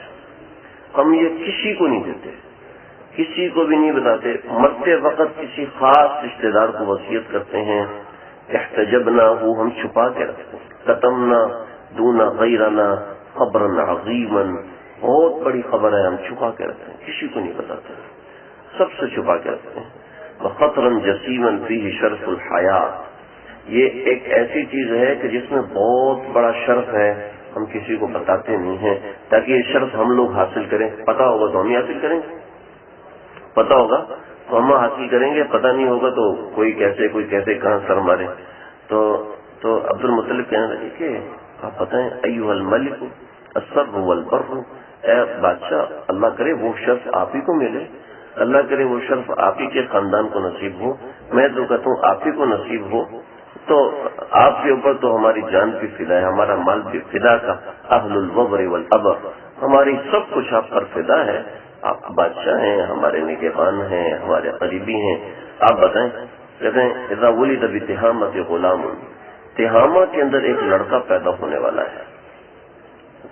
ہم یہ کسی کو نہیں دیتے، کسی کو بھی نہیں بتاتے، مرتے وقت کسی خاص رشتے دار کو وصیت کرتے ہیں، احتجبنا، وہ ہم چھپا کے رکھتے ہیں، کتمنا دون غیرنا خبرا عظیما، بہت بڑی خبر ہے، ہم چھپا کے رکھتے ہیں، کسی کو نہیں بتاتے، سب سے چھپا کے رکھتے ہیں۔ وخطرا جسیما فیہ شرف الحیات، یہ ایک ایسی چیز ہے کہ جس میں بہت بڑا شرف ہے، ہم کسی کو بتاتے نہیں ہیں تاکہ یہ شرف ہم لوگ حاصل کریں، پتا ہوگا تو ہم ہی حاصل کریں گے، پتا ہوگا تو ہم حاصل کریں گے، پتا نہیں ہوگا تو کوئی کیسے کہاں سر مارے۔ تو عبد المطلب کہنے لگے کہ آپ بتائیں، ایھا الملک السر والبر، اے بادشاہ، اللہ کرے وہ شرف آپ ہی کو ملے، اللہ کرے وہ شرف آپ ہی کے خاندان کو نصیب ہو، میں تو کہتا ہوں آپ ہی کو نصیب ہو، تو آپ کے اوپر تو ہماری جان بھی فدا ہے، ہمارا مال بھی فدا کا، اہل الوبر والابر، ہماری سب کچھ آپ پر فدا ہے، آپ بادشاہ ہیں، ہمارے نگہبان ہیں، ہمارے قریبی ہیں، آپ بتائیں۔ کہتے ہیں اذا ولد بتہامۃ غلام، تہامہ کے اندر ایک لڑکا پیدا ہونے والا ہے،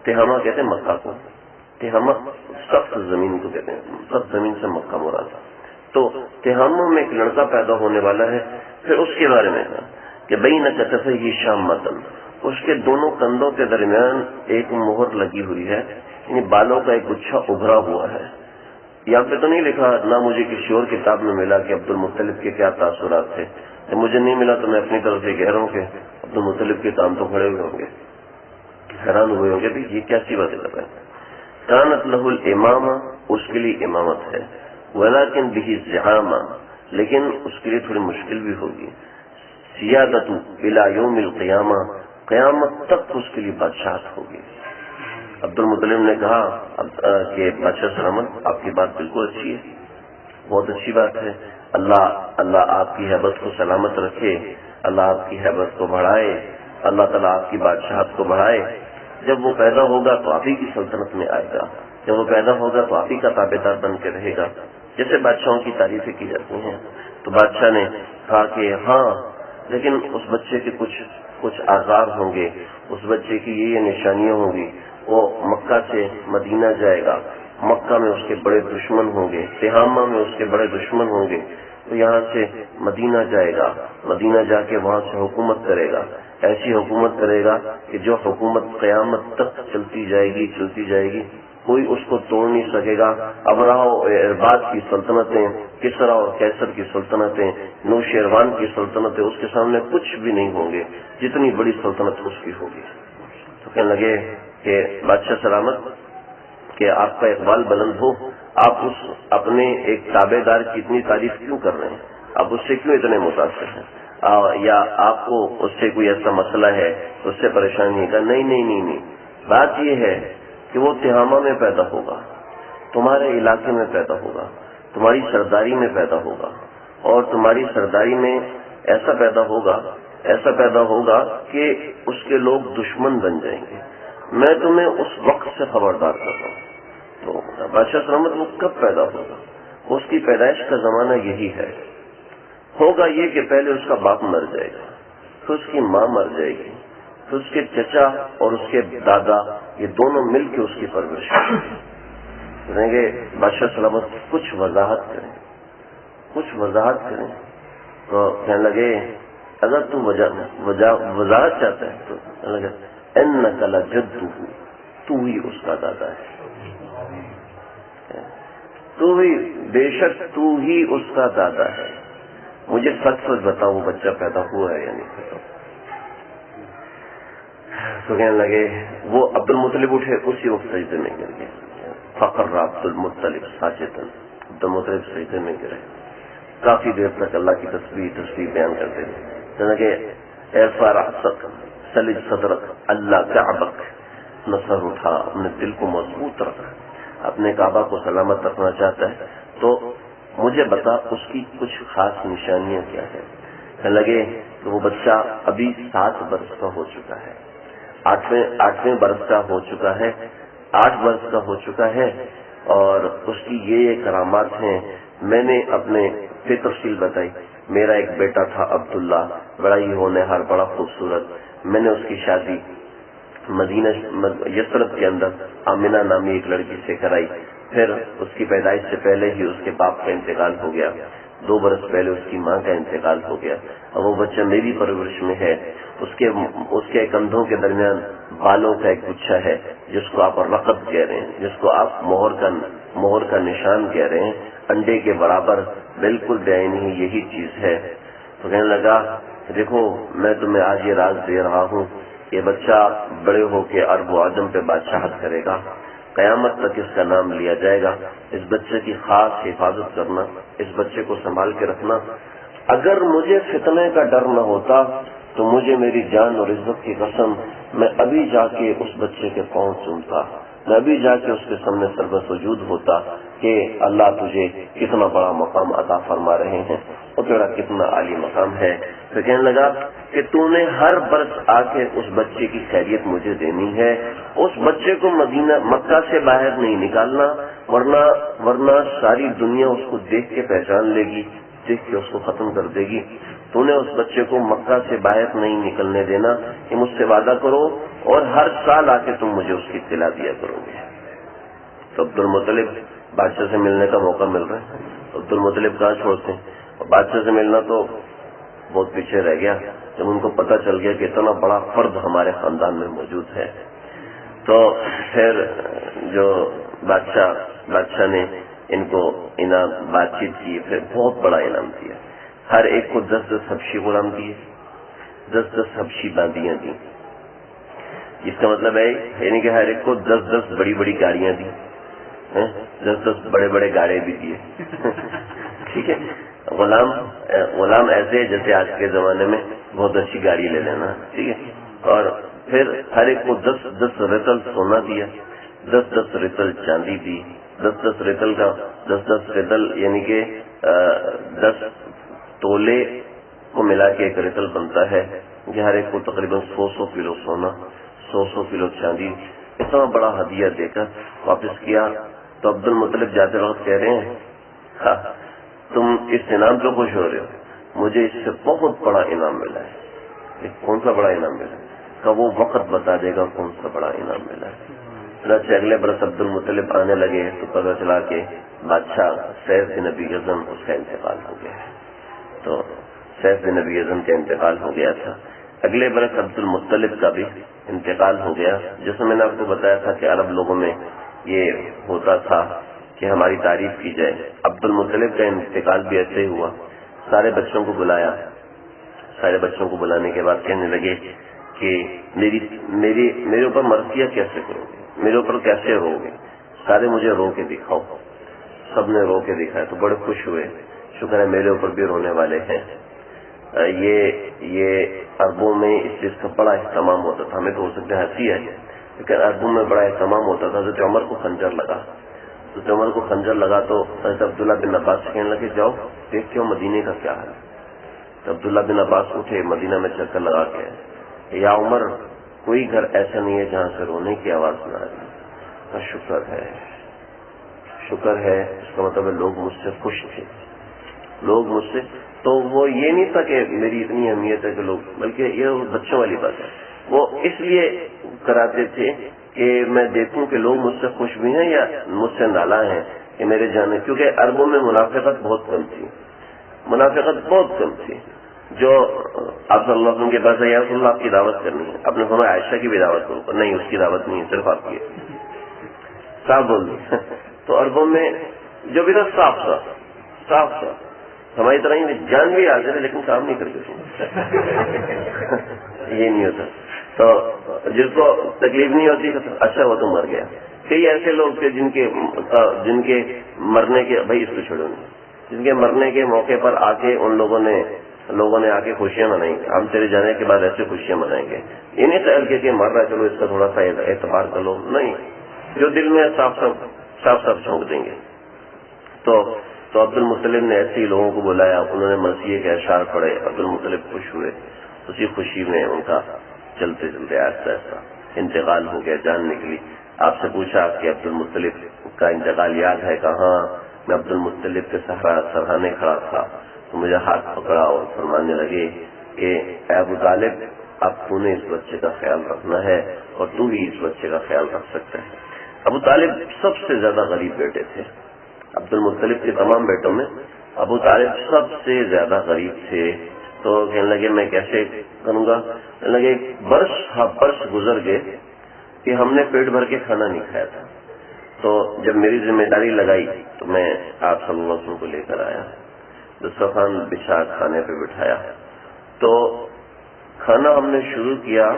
تہامہ کہتے ہیں مکہ کو، تہامہ سخت زمین کو کہتے ہیں، سخت زمین سے مکہ مراد، تو تہامہ میں ایک لڑکا پیدا ہونے والا ہے۔ پھر اس کے بارے میں کہ بین کتفیہ شامۃ، اس کے دونوں کندھوں کے درمیان ایک مہر لگی ہوئی ہے، یعنی بالوں کا ایک گچھا ابھرا ہوا ہے۔ یہاں پہ تو نہیں لکھا، نہ مجھے کسی اور کتاب میں ملا کہ عبد المطلب کے کیا تاثرات تھے، مجھے نہیں ملا تو میں اپنی طرف سے کہہ رہا ہوں کہ عبد المطلب کے کام تو کھڑے ہوئے ہوں گے، حیران ہوئے ہوں گے بھی یہ کیسی باتیں کر رہے ہیں۔ کانت لہ الامامہ، اس کے لیے امامت ہے، ولکن بہ زعامہ، لیکن اس کے لیے تھوڑی مشکل بھی ہوگی، سیادت الی یوم القیامہ، قیامت تک اس کے لیے بادشاہت ہوگی۔ عبد المطلب نے کہا کہ بادشاہ سلامت، آپ کی بات بالکل اچھی ہے، بہت اچھی بات ہے، اللہ آپ کی حیبت کو سلامت رکھے، اللہ آپ کی حیبت کو بڑھائے، اللہ تعالیٰ آپ کی بادشاہت کو بڑھائے۔ جب وہ پیدا ہوگا تو آپ ہی کی سلطنت میں آئے گا، جب وہ پیدا ہوگا تو آپ ہی کا تابعدار بن کے رہے گا، جیسے بادشاہوں کی تعریفیں کی جاتی ہیں۔ تو بادشاہ نے کہا کہ ہاں، لیکن اس بچے کے کچھ آثار ہوں گے، اس بچے کی یہ نشانیاں ہوں گی، وہ مکہ سے مدینہ جائے گا، مکہ میں اس کے بڑے دشمن ہوں گے، تہامہ میں اس کے بڑے دشمن ہوں گے، تو یہاں سے مدینہ جائے گا، مدینہ جا کے وہاں سے حکومت کرے گا، ایسی حکومت کرے گا کہ جو حکومت قیامت تک چلتی جائے گی، کوئی اس کو توڑ نہیں سکے گا۔ ابرہہ و ارباد کی سلطنتیں، کسریٰ اور قیصر کی سلطنتیں، نوشیروان کی سلطنتیں اس کے سامنے کچھ بھی نہیں ہوں گے، جتنی بڑی سلطنت اس کی ہوگی۔ تو کہنے لگے کہ بادشاہ سلامت، کہ آپ کا اقبال بلند ہو، آپ اس اپنے ایک تابع دار کی اتنی تعریف کیوں کر رہے ہیں، آپ اس سے کیوں اتنے متاثر ہیں، یا آپ کو اس سے کوئی ایسا مسئلہ ہے، اس سے پریشانی ہے؟ نہیں، بات یہ ہے کہ وہ تہامہ میں پیدا ہوگا، تمہارے علاقے میں پیدا ہوگا، تمہاری سرداری میں پیدا ہوگا، اور تمہاری سرداری میں ایسا پیدا ہوگا کہ اس کے لوگ دشمن بن جائیں گے، میں تمہیں اس وقت سے خبردار کر رہا ہوں۔ تو بادشاہ سلامت وہ کب پیدا ہوگا؟ اس کی پیدائش کا زمانہ یہی ہے، ہوگا یہ کہ پہلے اس کا باپ مر جائے گا، پھر اس کی ماں مر جائے گی، پھر اس کے چچا اور اس کے دادا، یہ دونوں مل کے اس کی پرورش کریں گے۔ بادشاہ سلامت کچھ وضاحت کریں، تو کہنے لگے اگر تم وضاحت چاہتا ہے تو کہنے لگے انک لجدہ، تو ہی اس کا دادا ہے، بے شک تو ہی اس کا دادا ہے، مجھے سچ بتاؤ وہ بچہ پیدا ہوا ہے یا نہیں پیدا؟ تو کہنے لگے وہ عبد المطلب اٹھے، اسی وقت سجدے میں گر گئے. فقر عبد المطلب ساجداً، عبد المطلب سجدے میں گرے. کافی دیر تک اللہ کی تسبیح بیان کرتے تھے کہ ارفع رأسک سلج صدرک اللہ کعبک، نصر اٹھا، اپنے دل کو مضبوط رکھ، اپنے کعبہ کو سلامت رکھنا چاہتا ہے تو مجھے بتا اس کی کچھ خاص نشانیاں کیا ہے. کہنے لگے کہ وہ بچہ ابھی 7 برس کا ہو چکا ہے، 8ویں برس کا ہو چکا ہے، 8 برس کا ہو چکا ہے، اور اس کی یہ کرامات ہیں. میں نے اپنے پھر تفصیل بتائی. میرا ایک بیٹا تھا عبداللہ، بڑا ہی ہونہار، بڑا خوبصورت. میں نے اس کی شادی مدینہ یثرب کے اندر آمنہ نامی ایک لڑکی سے کرائی. پھر اس کی پیدائش سے پہلے ہی اس کے باپ کا انتقال ہو گیا، 2 برس پہلے اس کی ماں کا انتقال ہو گیا. اور وہ بچہ میری پرورش میں ہے. اس کے کندھوں کے درمیان بالوں کا ایک گچھا ہے جس کو آپ رقب کہہ رہے ہیں، جس کو آپ مہر کا نشان کہہ رہے ہیں، انڈے کے برابر بالکل بعینی ہی یہی چیز ہے. تو کہنے لگا دیکھو میں تمہیں آج یہ راز دے رہا ہوں، یہ بچہ بڑے ہو کے عرب و عجم پہ بادشاہت کرے گا، قیامت تک اس کا نام لیا جائے گا. اس بچے کی خاص حفاظت کرنا، اس بچے کو سنبھال کے رکھنا. اگر مجھے فتنے کا ڈر نہ ہوتا تو مجھے میری جان اور عزت کی قسم میں ابھی جا کے اس بچے کے پاؤں چومتا، میں ابھی جا کے اس کے سامنے سربسوجود ہوتا کہ اللہ تجھے کتنا بڑا مقام عطا فرما رہے ہیں اور تیرا کتنا عالی مقام ہے. تو کہنے لگا کہ تو نے ہر برس آ کے اس بچے کی خیریت مجھے دینی ہے. اس بچے کو مکہ سے باہر نہیں نکالنا، ورنہ ساری دنیا اس کو دیکھ کے پہچان لے گی، دیکھ کے اس کو ختم کر دے گی. تو نے اس بچے کو مکہ سے باہر نہیں نکلنے دینا، کہ مجھ سے وعدہ کرو اور ہر سال آ کے تم مجھے اس کی اطلاع دیا کرو گے. تو عبد المطلب بادشاہ سے ملنے کا موقع مل رہا ہے، عبد المطلب کہاں چھوڑتے ہیں. اور بادشاہ سے ملنا تو بہت پیچھے رہ گیا. جب ان کو پتہ چل گیا کہ اتنا بڑا فرد ہمارے خاندان میں موجود ہے تو پھر جو بادشاہ نے ان کو انعام بات چیت کی، پھر بہت بڑا انعام دیا. ہر ایک کو 10 حبشی غلام دیے، 10 حبشی باندیاں دی. اس کا مطلب ہے یعنی کہ ہر ایک کو 10 بڑی بڑی گاڑیاں دی، 10 بڑے بڑے گاڑے بھی دیے. ٹھیک ہے، غلام ایسے جیسے آج کے زمانے میں بہت اچھی گاڑی لے لینا. ٹھیک ہے، اور پھر ہر ایک کو 10 رتل سونا دیا، 10 رتل چاندی دی. 10 رتل کا 10 رتل یعنی کہ 10 تولے کو ملا کے ایک رتل بنتا ہے کہ ہر ایک کو تقریباً 100 کلو سونا، 100 کلو چاندی. اتنا بڑا ہدیہ دے کر واپس کیا. تو عبد المطلب جاتے وقت کہہ رہے ہیں تم اس انعام پہ خوش ہو رہے ہو، مجھے اس سے بہت بڑا انعام ملا ہے. کون سا بڑا انعام ملا ہے؟ کہ وہ وقت بتا دے گا کون سا بڑا انعام ملا ہے. اگلے برس عبد المطلب آنے لگے تو پتہ چلا کہ بادشاہ سیف بن ابی یزن اس کا انتقال ہو گیا ہے. تو سیف بن ابی یزن کا انتقال ہو گیا تھا. اگلے برس عبد المطلب کا بھی انتقال ہو گیا. جیسے میں نے آپ کو بتایا تھا کہ عرب لوگوں میں یہ ہوتا تھا کہ ہماری تعریف کی جائے. عبد المطلب کا انتقال بھی ایسے ہی ہوا. سارے بچوں کو بلایا، سارے بچوں کو بلانے کے بعد کہنے لگے کہ میرے اوپر مرثیہ کیسے کرو گے، میرے اوپر کیسے رو گے. سارے مجھے رو کے دکھاؤ. سب نے رو کے دکھایا تو بڑے خوش ہوئے. شکر ہے میرے اوپر بھی رونے والے ہیں. یہ عربوں میں اس چیز کا بڑا اہتمام ہوتا تھا. ہمیں تو ہو سکتا ہے ہنسی ہے، لیکن عربوں میں بڑا اہتمام ہوتا تھا. حضرت عمر کو خنجر لگا، حضرت عمر کو خنجر لگا تو حضرت عبداللہ بن عباس کہنے لگے جاؤ دیکھ کے مدینے کا کیا ہے. تو عبداللہ بن عباس اٹھے، مدینہ میں چکر لگا کے یا عمر کوئی گھر ایسا نہیں ہے جہاں سے رونے کی آواز نہ آ رہی. شکر ہے. اس کا مطلب ہے لوگ مجھ سے خوش تھے، لوگ مجھ سے. تو وہ یہ نہیں تھا کہ میری اتنی اہمیت ہے کہ لوگ، بلکہ یہ بچوں والی بات ہے. وہ اس لیے کراتے تھے کہ میں دیکھوں کہ لوگ مجھ سے خوش بھی ہیں یا مجھ سے نالاں ہیں کہ میرے جانے. کیونکہ عربوں میں منافقت بہت کم تھی، منافقت بہت کم تھی. جو آپ صلی اللہ علیہ وسلم کے پاس یا رسول اللہ آپ کی دعوت کرنی ہے، آپ نے فرمایا عائشہ کی بھی دعوت کرو، نہیں اس کی دعوت نہیں ہے، صرف آپ کی. صاف بول دیں. تو عربوں میں جو بھی تھا صاف ہماری طرح ہی جان بھی حاضر ہے لیکن کام نہیں کرتے. یہ نہیں ہوتا. تو جس کو تکلیف نہیں ہوتی اچھا وہ تو مر گیا. کئی ایسے لوگ تھے جن کے مرنے کے بھائی اس کو چھوڑو نہیں، جن کے مرنے کے موقع پر آ کے ان لوگوں نے آ کے خوشیاں منائی، ہم تیرے جانے کے بعد ایسے خوشیاں منائیں گے. یہ نہیں خیال کہ مر رہا چلو اس کا تھوڑا سا اعتبار کر لو، نہیں، جو دل میں صاف چھونک دیں گے. تو عبد المطلب نے ایسے ہی لوگوں کو بلایا، انہوں نے مرثیے کے اشعار پڑھے، عبد المطلب خوش ہوئے. اسی خوشی میں ان کا چلتے چلتے آہستہ آہستہ انتقال ہو گیا، جان نکلی. آپ سے پوچھا کہ عبد المطلب کا انتقال یاد ہے؟ کہاں؟ میں عبد المطلب کے سرہانے کھڑا تھا تو مجھے ہاتھ پکڑا اور فرمانے لگے کہ اے ابو طالب، اب تو نے اس بچے کا خیال رکھنا ہے اور تو ہی اس بچے کا خیال رکھ سکتا ہے. ابو طالب سب سے زیادہ غریب بیٹے تھے. عبد المطلب کے تمام بیٹوں میں ابو طالب سب سے زیادہ غریب تھے. تو کہنے لگے میں کیسے کروں گا؟ کہنے لگے برس گزر گئے کہ ہم نے پیٹ بھر کے کھانا نہیں کھایا تھا. تو جب میری ذمہ داری لگائی تو میں آپ صلی اللہ علیہ وسلم کو لے کر آیا، دسترخوان بچھا کھانے پہ بٹھایا. تو کھانا ہم نے شروع کیا،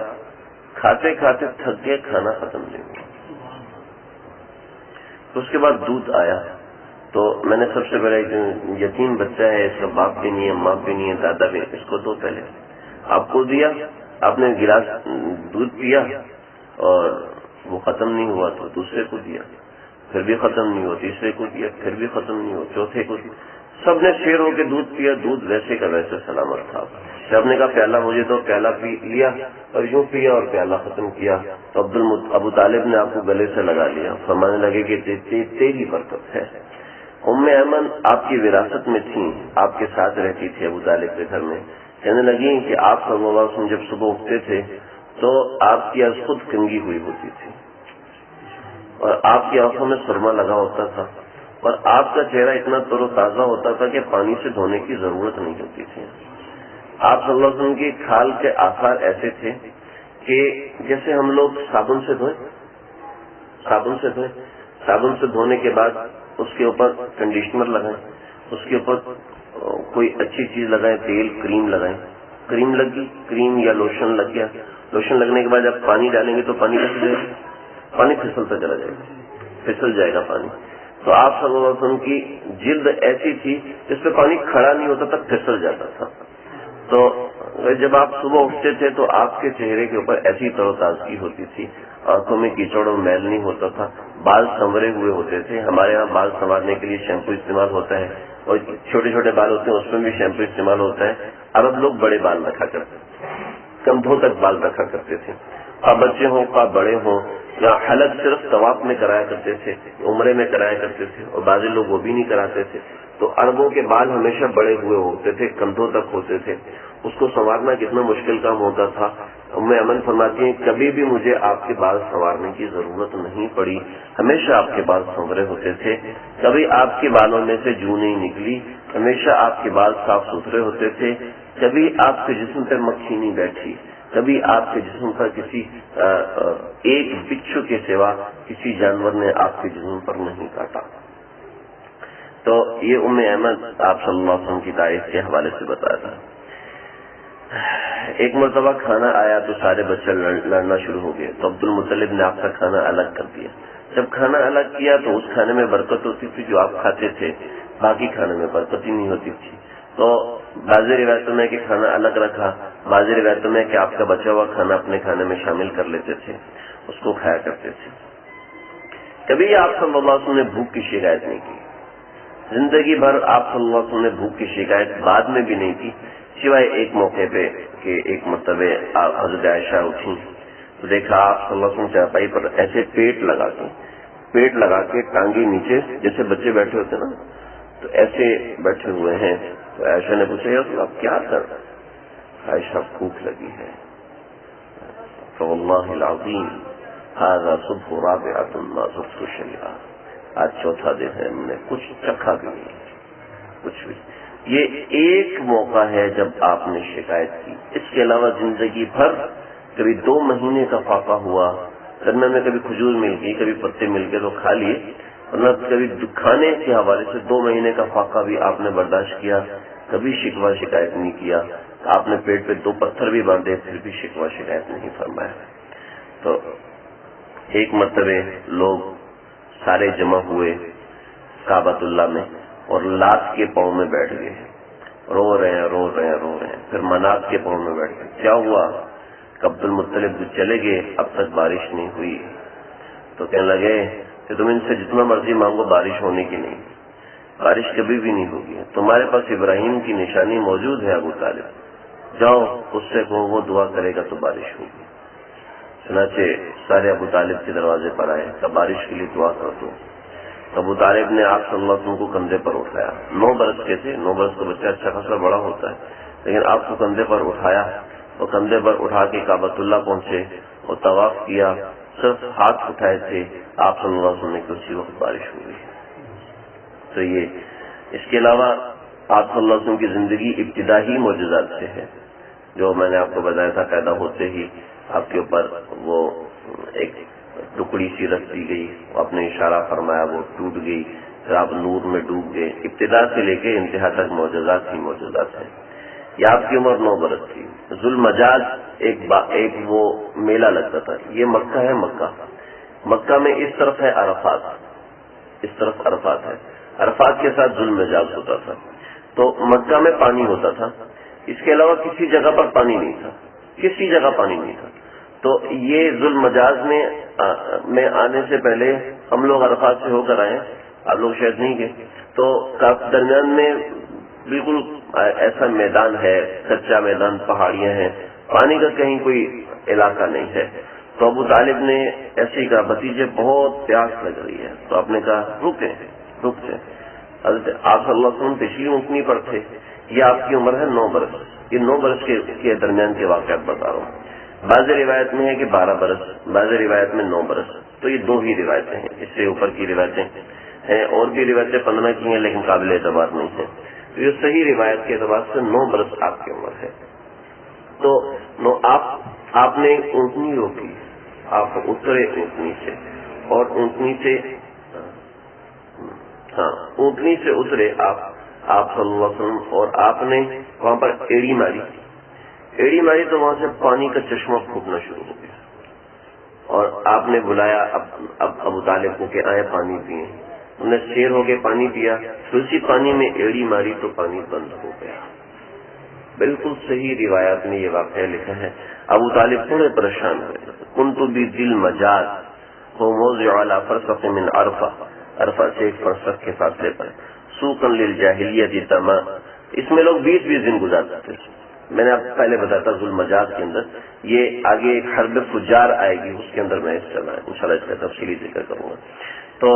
کھاتے کھاتے تھک گئے، کھانا ختم نہیں ہوا. تو اس کے بعد دودھ آیا. تو میں نے سب سے پہلے یتیم بچہ ہے، اس کا باپ بھی نہیں ہے، ماں بھی نہیں ہے، دادا بھی نہیں، اس کو دو. پہلے آپ کو دیا، آپ نے گلاس دودھ پیا اور وہ ختم نہیں ہوا تو دوسرے کو دیا، پھر بھی ختم نہیں ہوا، تیسرے کو دیا، پھر بھی ختم نہیں ہوا، چوتھے کو دیا. سب نے شیر ہو کے دودھ پیا، دودھ ویسے کا ویسے سلامت تھا. سب نے کہا پیالہ مجھے تو، پیالہ پی لیا اور یوں پیا اور پیالہ ختم کیا. تو ابو طالب نے آپ کو گلے سے لگا لیا، فرمانے لگے کہ تیری برکت ہے. ام ایمن آپ کی وراثت میں تھیں، آپ کے ساتھ رہتی تھی ابو طالب کے گھر میں. کہنے لگی کہ آپ صلی اللہ علیہ وسلم جب صبح اٹھتے تھے تو آپ کی از خود کنگھی ہوئی ہوتی تھی اور آپ کی آنکھوں میں سرما لگا ہوتا تھا اور آپ کا چہرہ اتنا تر و تازہ ہوتا تھا کہ پانی سے دھونے کی ضرورت نہیں ہوتی تھی. آپ صلی اللہ علیہ وسلم کی کھال کے آثار ایسے تھے کہ جیسے ہم لوگ صابن سے دھونے کے بعد اس کے اوپر کنڈیشنر لگائیں، اس کے اوپر کوئی اچھی چیز لگائیں، تیل کریم لگائیں، کریم لگی، کریم یا لوشن لگ گیا، لوشن لگنے کے بعد جب پانی ڈالیں گے تو پانی کیسے جائے گا؟ پانی پھسلتا چلا جائے گا، پھسل جائے گا پانی. تو آپ صلی اللہ علیہ وسلم کی جلد ایسی تھی جس پہ پانی کھڑا نہیں ہوتا تھا، پھسل جاتا تھا. تو جب آپ صبح اٹھتے تھے تو آپ کے چہرے کے اوپر ایسی تر و تازگی ہوتی تھی، آنکھوں میں کیچڑ اور میل نہیں ہوتا تھا، بال سنورے ہوئے ہوتے تھے. ہمارے یہاں بال سنوارنے کے لیے شیمپو استعمال ہوتا ہے اور چھوٹے چھوٹے بال ہوتے ہیں اس میں بھی شیمپو استعمال ہوتا ہے. عرب لوگ بڑے بال رکھا کرتے تھے، کندھوں تک بال رکھا کرتے تھے، خواہ بچے ہوں خواہ بڑے ہوں. حلق صرف طواف میں کرایا کرتے تھے، عمرے میں کرایا کرتے تھے اور بعض لوگ وہ بھی نہیں کراتے تھے. تو عربوں کے بال ہمیشہ بڑے ہوئے ہوتے تھے، کندھوں تک ہوتے تھے. اس کو سنوارنا کتنا مشکل کام ہوتا تھا. میں امن فرماتی ہیں کبھی بھی مجھے آپ کے بال سنوارنے کی ضرورت نہیں پڑی، ہمیشہ آپ کے بال سنورے ہوتے تھے، کبھی آپ کے بالوں میں سے جو نہیں نکلی، ہمیشہ آپ کے بال صاف ستھرے ہوتے تھے، کبھی آپ کے جسم پہ مکھی نہیں بیٹھی، کبھی آپ کے جسم پر کسی ایک بچھو کے سوا کسی جانور نے آپ کے جسم پر نہیں کاٹا. تو یہ ام احمد آپ صلی اللہ علیہ وسلم کی تعریف کے حوالے سے بتایا تھا. ایک مرتبہ کھانا آیا تو سارے بچے لڑنا شروع ہو گئے. تو عبد المطلب نے آپ کا کھانا الگ کر دیا. جب کھانا الگ کیا تو اس کھانے میں برکت ہوتی تھی جو آپ کھاتے تھے، باقی کھانے میں برکت ہی نہیں ہوتی تھی. تو بعض روایتوں میں کہ کھانا الگ رکھا، بعض روایتوں میں کہ آپ کا بچا ہوا کھانا اپنے کھانے میں شامل کر لیتے تھے، اس کو کھایا کرتے تھے. کبھی آپ صلی اللہ علیہ وسلم نے بھوک کی شکایت نہیں کی. زندگی بھر آپ صلی اللہ علیہ وسلم نے بھوک کی شکایت بعد میں بھی نہیں کی، سوائے ایک موقع پہ کہ ایک مرتبہ حضرت عائشہ اٹھی تو دیکھا آپ صلی اللہ علیہ وسلم چارپائی پر ایسے پیٹ لگا کے ٹانگی نیچے جیسے بچے بیٹھے ہوتے نا، تو ایسے بیٹھے ہوئے ہیں. تو عائشہ نے پوچھا یا رسول اللہ آپ کیا کر رہے ہیں؟ عائشہ بھوک لگی ہے. فواللہ العظیم ھذا صبح رابعۃ ما ذقت شیئا، آج چوتھا دن ہے ہم نے کچھ چکھا بھی نہیں، کچھ بھی. یہ ایک موقع ہے جب آپ نے شکایت کی. اس کے علاوہ زندگی بھر کبھی 2 مہینے کا فاقہ ہوا، درمیان میں کبھی کھجور مل گئی، کبھی پتے مل گئے تو کھا لیے، ورنہ کبھی کھانے کے حوالے سے 2 مہینے کا فاقہ بھی آپ نے برداشت کیا، کبھی شکوہ شکایت نہیں کیا. آپ نے پیٹ پہ 2 پتھر بھی باندھے پھر بھی شکوہ شکایت نہیں فرمایا. تو ایک مرتبہ لوگ سارے جمع ہوئے کعبۃ اللہ میں اور لات کے پاؤں میں بیٹھ گئے, رو رہے ہیں. پھر منات کے پاؤں میں بیٹھ گئے. کیا ہوا؟ عبد المطلب چلے گئے, اب تک بارش نہیں ہوئی. تو کہنے لگے کہ تم ان سے جتنا مرضی مانگو بارش ہونے کی نہیں, بارش کبھی بھی نہیں ہوگی. تمہارے پاس ابراہیم کی نشانی موجود ہے ابو طالب, جاؤ اس سے کہو وہ دعا کرے گا تو بارش ہوگی. چنانچہ سارے ابو طالب کے دروازے پر آئے, تب بارش کے لیے دعا کر دو. ابو طالب نے آپ صلی اللہ علیہ وسلم کو کندھے پر اٹھایا. 9 برس کے تھے. 9 برس کا بچہ اچھا خاصا بڑا ہوتا ہے, لیکن آپ کو کندھے پر اٹھایا اور کندھے پر اٹھا کے کعبۃ اللہ پہنچے اور طواف کیا. صرف ہاتھ اٹھائے تھے آپ صلی اللہ علیہ وسلم نے کہ اسی وقت بارش ہوئی. تو یہ اس کے علاوہ آپ صلی اللہ علیہ وسلم کی زندگی ابتدائی معجزات سے ہے, جو میں نے آپ کو بتایا تھا. پیدا ہوتے ہی آپ کے اوپر وہ ایک ٹکڑی سی رکھ دی گئی, آپ نے اشارہ فرمایا وہ ٹوٹ گئی, پھر آپ نور میں ڈوب گئے. ابتدا سے لے کے انتہا تک معجزات ہی معجزات ہیں. یہ آپ کی عمر 9 برس تھی. ذوالمجاز ایک وہ میلہ لگتا تھا. یہ مکہ ہے. مکہ میں اس طرف ہے عرفات, اس طرف عرفات ہے. عرفات کے ساتھ ذوالمجاز ہوتا تھا. تو مکہ میں پانی ہوتا تھا, اس کے علاوہ کسی جگہ پر پانی نہیں تھا, کسی جگہ پانی نہیں تھا. تو یہ ذوالمجاز میں آنے سے پہلے ہم لوگ عرفات سے ہو کر آئے, آپ لوگ شاید نہیں گئے. تو درمیان میں بالکل ایسا میدان ہے, کچا میدان, پہاڑیاں ہیں, پانی کا کہیں کوئی علاقہ نہیں ہے. تو ابو طالب نے ایسے ہی کہا بھتیجے بہت پیاس لگ رہی ہے. تو آپ نے کہا رکیں. حضرت آپ صلی اللہ علیہ وسلم پچھلی اونٹنی پر تھے. یہ آپ کی عمر ہے 9 برس. یہ 9 برس کے درمیان کے واقعات بتا رہا ہوں. بعض روایت میں ہے کہ 12 برس, بعض روایت میں 9 برس. تو یہ 2 ہی روایتیں ہیں, اس سے اوپر کی روایتیں ہیں. اور بھی روایتیں 15 کی ہیں لیکن قابل اعتبار نہیں ہیں. تو یہ صحیح روایت کے اعتبار سے 9 برس آپ کی عمر ہے. تو آپ نے اونٹنی روکی, آپ اترے اونٹنی سے, اور اونٹنی سے اترے آپ صلی اللہ علیہ وسلم, اور آپ نے وہاں پر ایڑی ماری تو وہاں سے پانی کا چشمہ پھوٹنا شروع ہو گیا. اور آپ نے بلایا اب ابو طالب کو کہ آئے پانی پیئیں. انہوں نے شیر ہو کے پانی پیا, پھر اسی پانی میں ایڑی ماری تو پانی بند ہو گیا. بالکل صحیح روایات میں یہ واقعہ لکھا ہے. ابو طالب تھوڑے پریشان ہوئے. کنت بالمجاز وہ موضع علی فرسخ من عرفہ سے 1 فرسخ کے فاصلے پر, سوقا للجاہلیت تما. اس میں لوگ 20 دن گزارتے تھے. میں نے آپ پہلے بتایا تھا ذوالمجاز کے اندر یہ آگے ایک حرب فجار آئے گی, اس کے اندر میں انشاءاللہ اس کا تفصیلی ذکر کروں گا. تو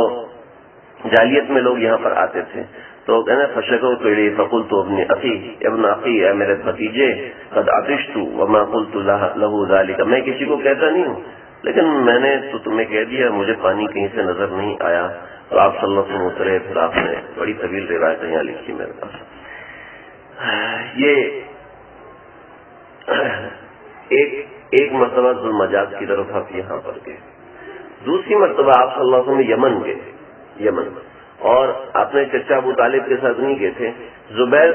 جاہلیت میں لوگ یہاں پر آتے تھے. تو کہنا فشکو پیڑی فقل تو ابن اخی اے میرے بھتیجے قد عطشت وما قلت له ذلك. میں کسی کو کہتا نہیں ہوں لیکن میں نے تو تمہیں کہہ دیا, مجھے پانی کہیں سے نظر نہیں آیا. تو آپ صلی اللہ علیہ وسلم اترے, پھر آپ نے بڑی طویل روایتیں یہاں لکھی میرے پاس. یہ ایک مرتبہ ذوالمجاز کی طرف آپ یہاں پر گئے. دوسری مرتبہ آپ صلی اللہ علیہ وسلم یمن گئے. اور اپنے چچا ابو طالب کے ساتھ نہیں گئے تھے, زبیر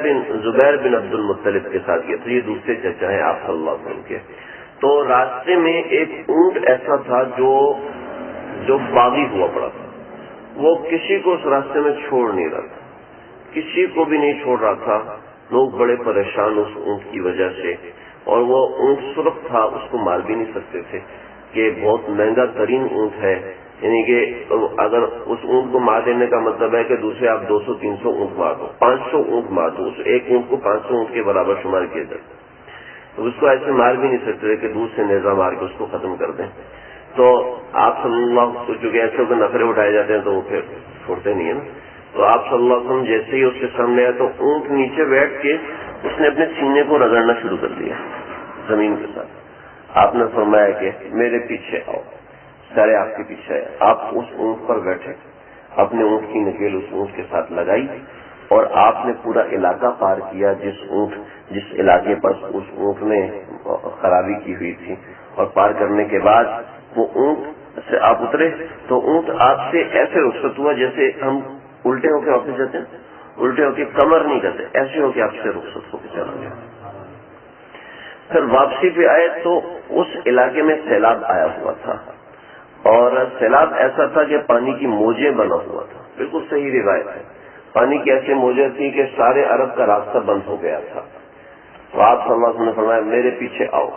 بن عبد المطلب کے ساتھ گئے تھے. یہ دوسرے چچا ہیں آپ صلی اللہ علیہ وسلم کے. تو راستے میں ایک اونٹ ایسا تھا جو باغی ہوا پڑا تھا. وہ کسی کو اس راستے میں چھوڑ نہیں رہا تھا, کسی کو بھی نہیں چھوڑ رہا تھا. لوگ بڑے پریشان اس اونٹ کی وجہ سے. اور وہ اونٹ سرخ تھا, اس کو مار بھی نہیں سکتے تھے کہ بہت مہنگا ترین اونٹ ہے. یعنی کہ اگر اس اونٹ کو مار دینے کا مطلب ہے کہ دوسرے آپ 200-300 اونٹ مار دو, 500 اونٹ مار دو, اس ایک اونٹ کو 500 اونٹ کے برابر شمار کیا جائے. تو اس کو ایسے مار بھی نہیں سکتے کہ دور سے نیزہ مار کے اس کو ختم کر دیں. تو آپ صلی اللہ چونکہ ایسے کے نخرے اٹھائے جاتے ہیں تو وہ پھر چھوڑتے نہیں ہیں نا. تو آپ صلی اللہ علیہ وسلم جیسے ہی اس کے سامنے آئے تو اونٹ نیچے بیٹھ کے اس نے اپنے سینے کو رگڑنا شروع کر دیا زمین کے ساتھ. آپ نے فرمایا کہ میرے پیچھے آؤ, سارے آپ کے پیچھے آئے. آپ اس اونٹ پر بیٹھے, اپنے اونٹ کی نکیل اس اونٹ کے ساتھ لگائی, اور آپ نے پورا علاقہ پار کیا جس علاقے پر اس اونٹ نے خرابی کی ہوئی تھی. اور پار کرنے کے بعد وہ اونٹ سے آپ اترے تو اونٹ آپ سے ایسے رخصت ہوا جیسے ہم الٹے ہو کے واپس جاتے ہیں, الٹے ہو کے کمر نہیں کرتے, ایسے ہو کے آپ سے رخصت ہو کے چلا گیا. پھر واپسی پہ آئے تو اس علاقے میں سیلاب آیا ہوا تھا، اور سیلاب ایسا تھا کہ پانی کی موجیں بنا ہوا تھا، بالکل صحیح روایت ہے، پانی کی ایسی موجیں تھی کہ سارے عرب کا راستہ بند ہو گیا تھا۔ تو آپ صلی اللہ علیہ وسلم نے فرمایا میرے پیچھے آؤ،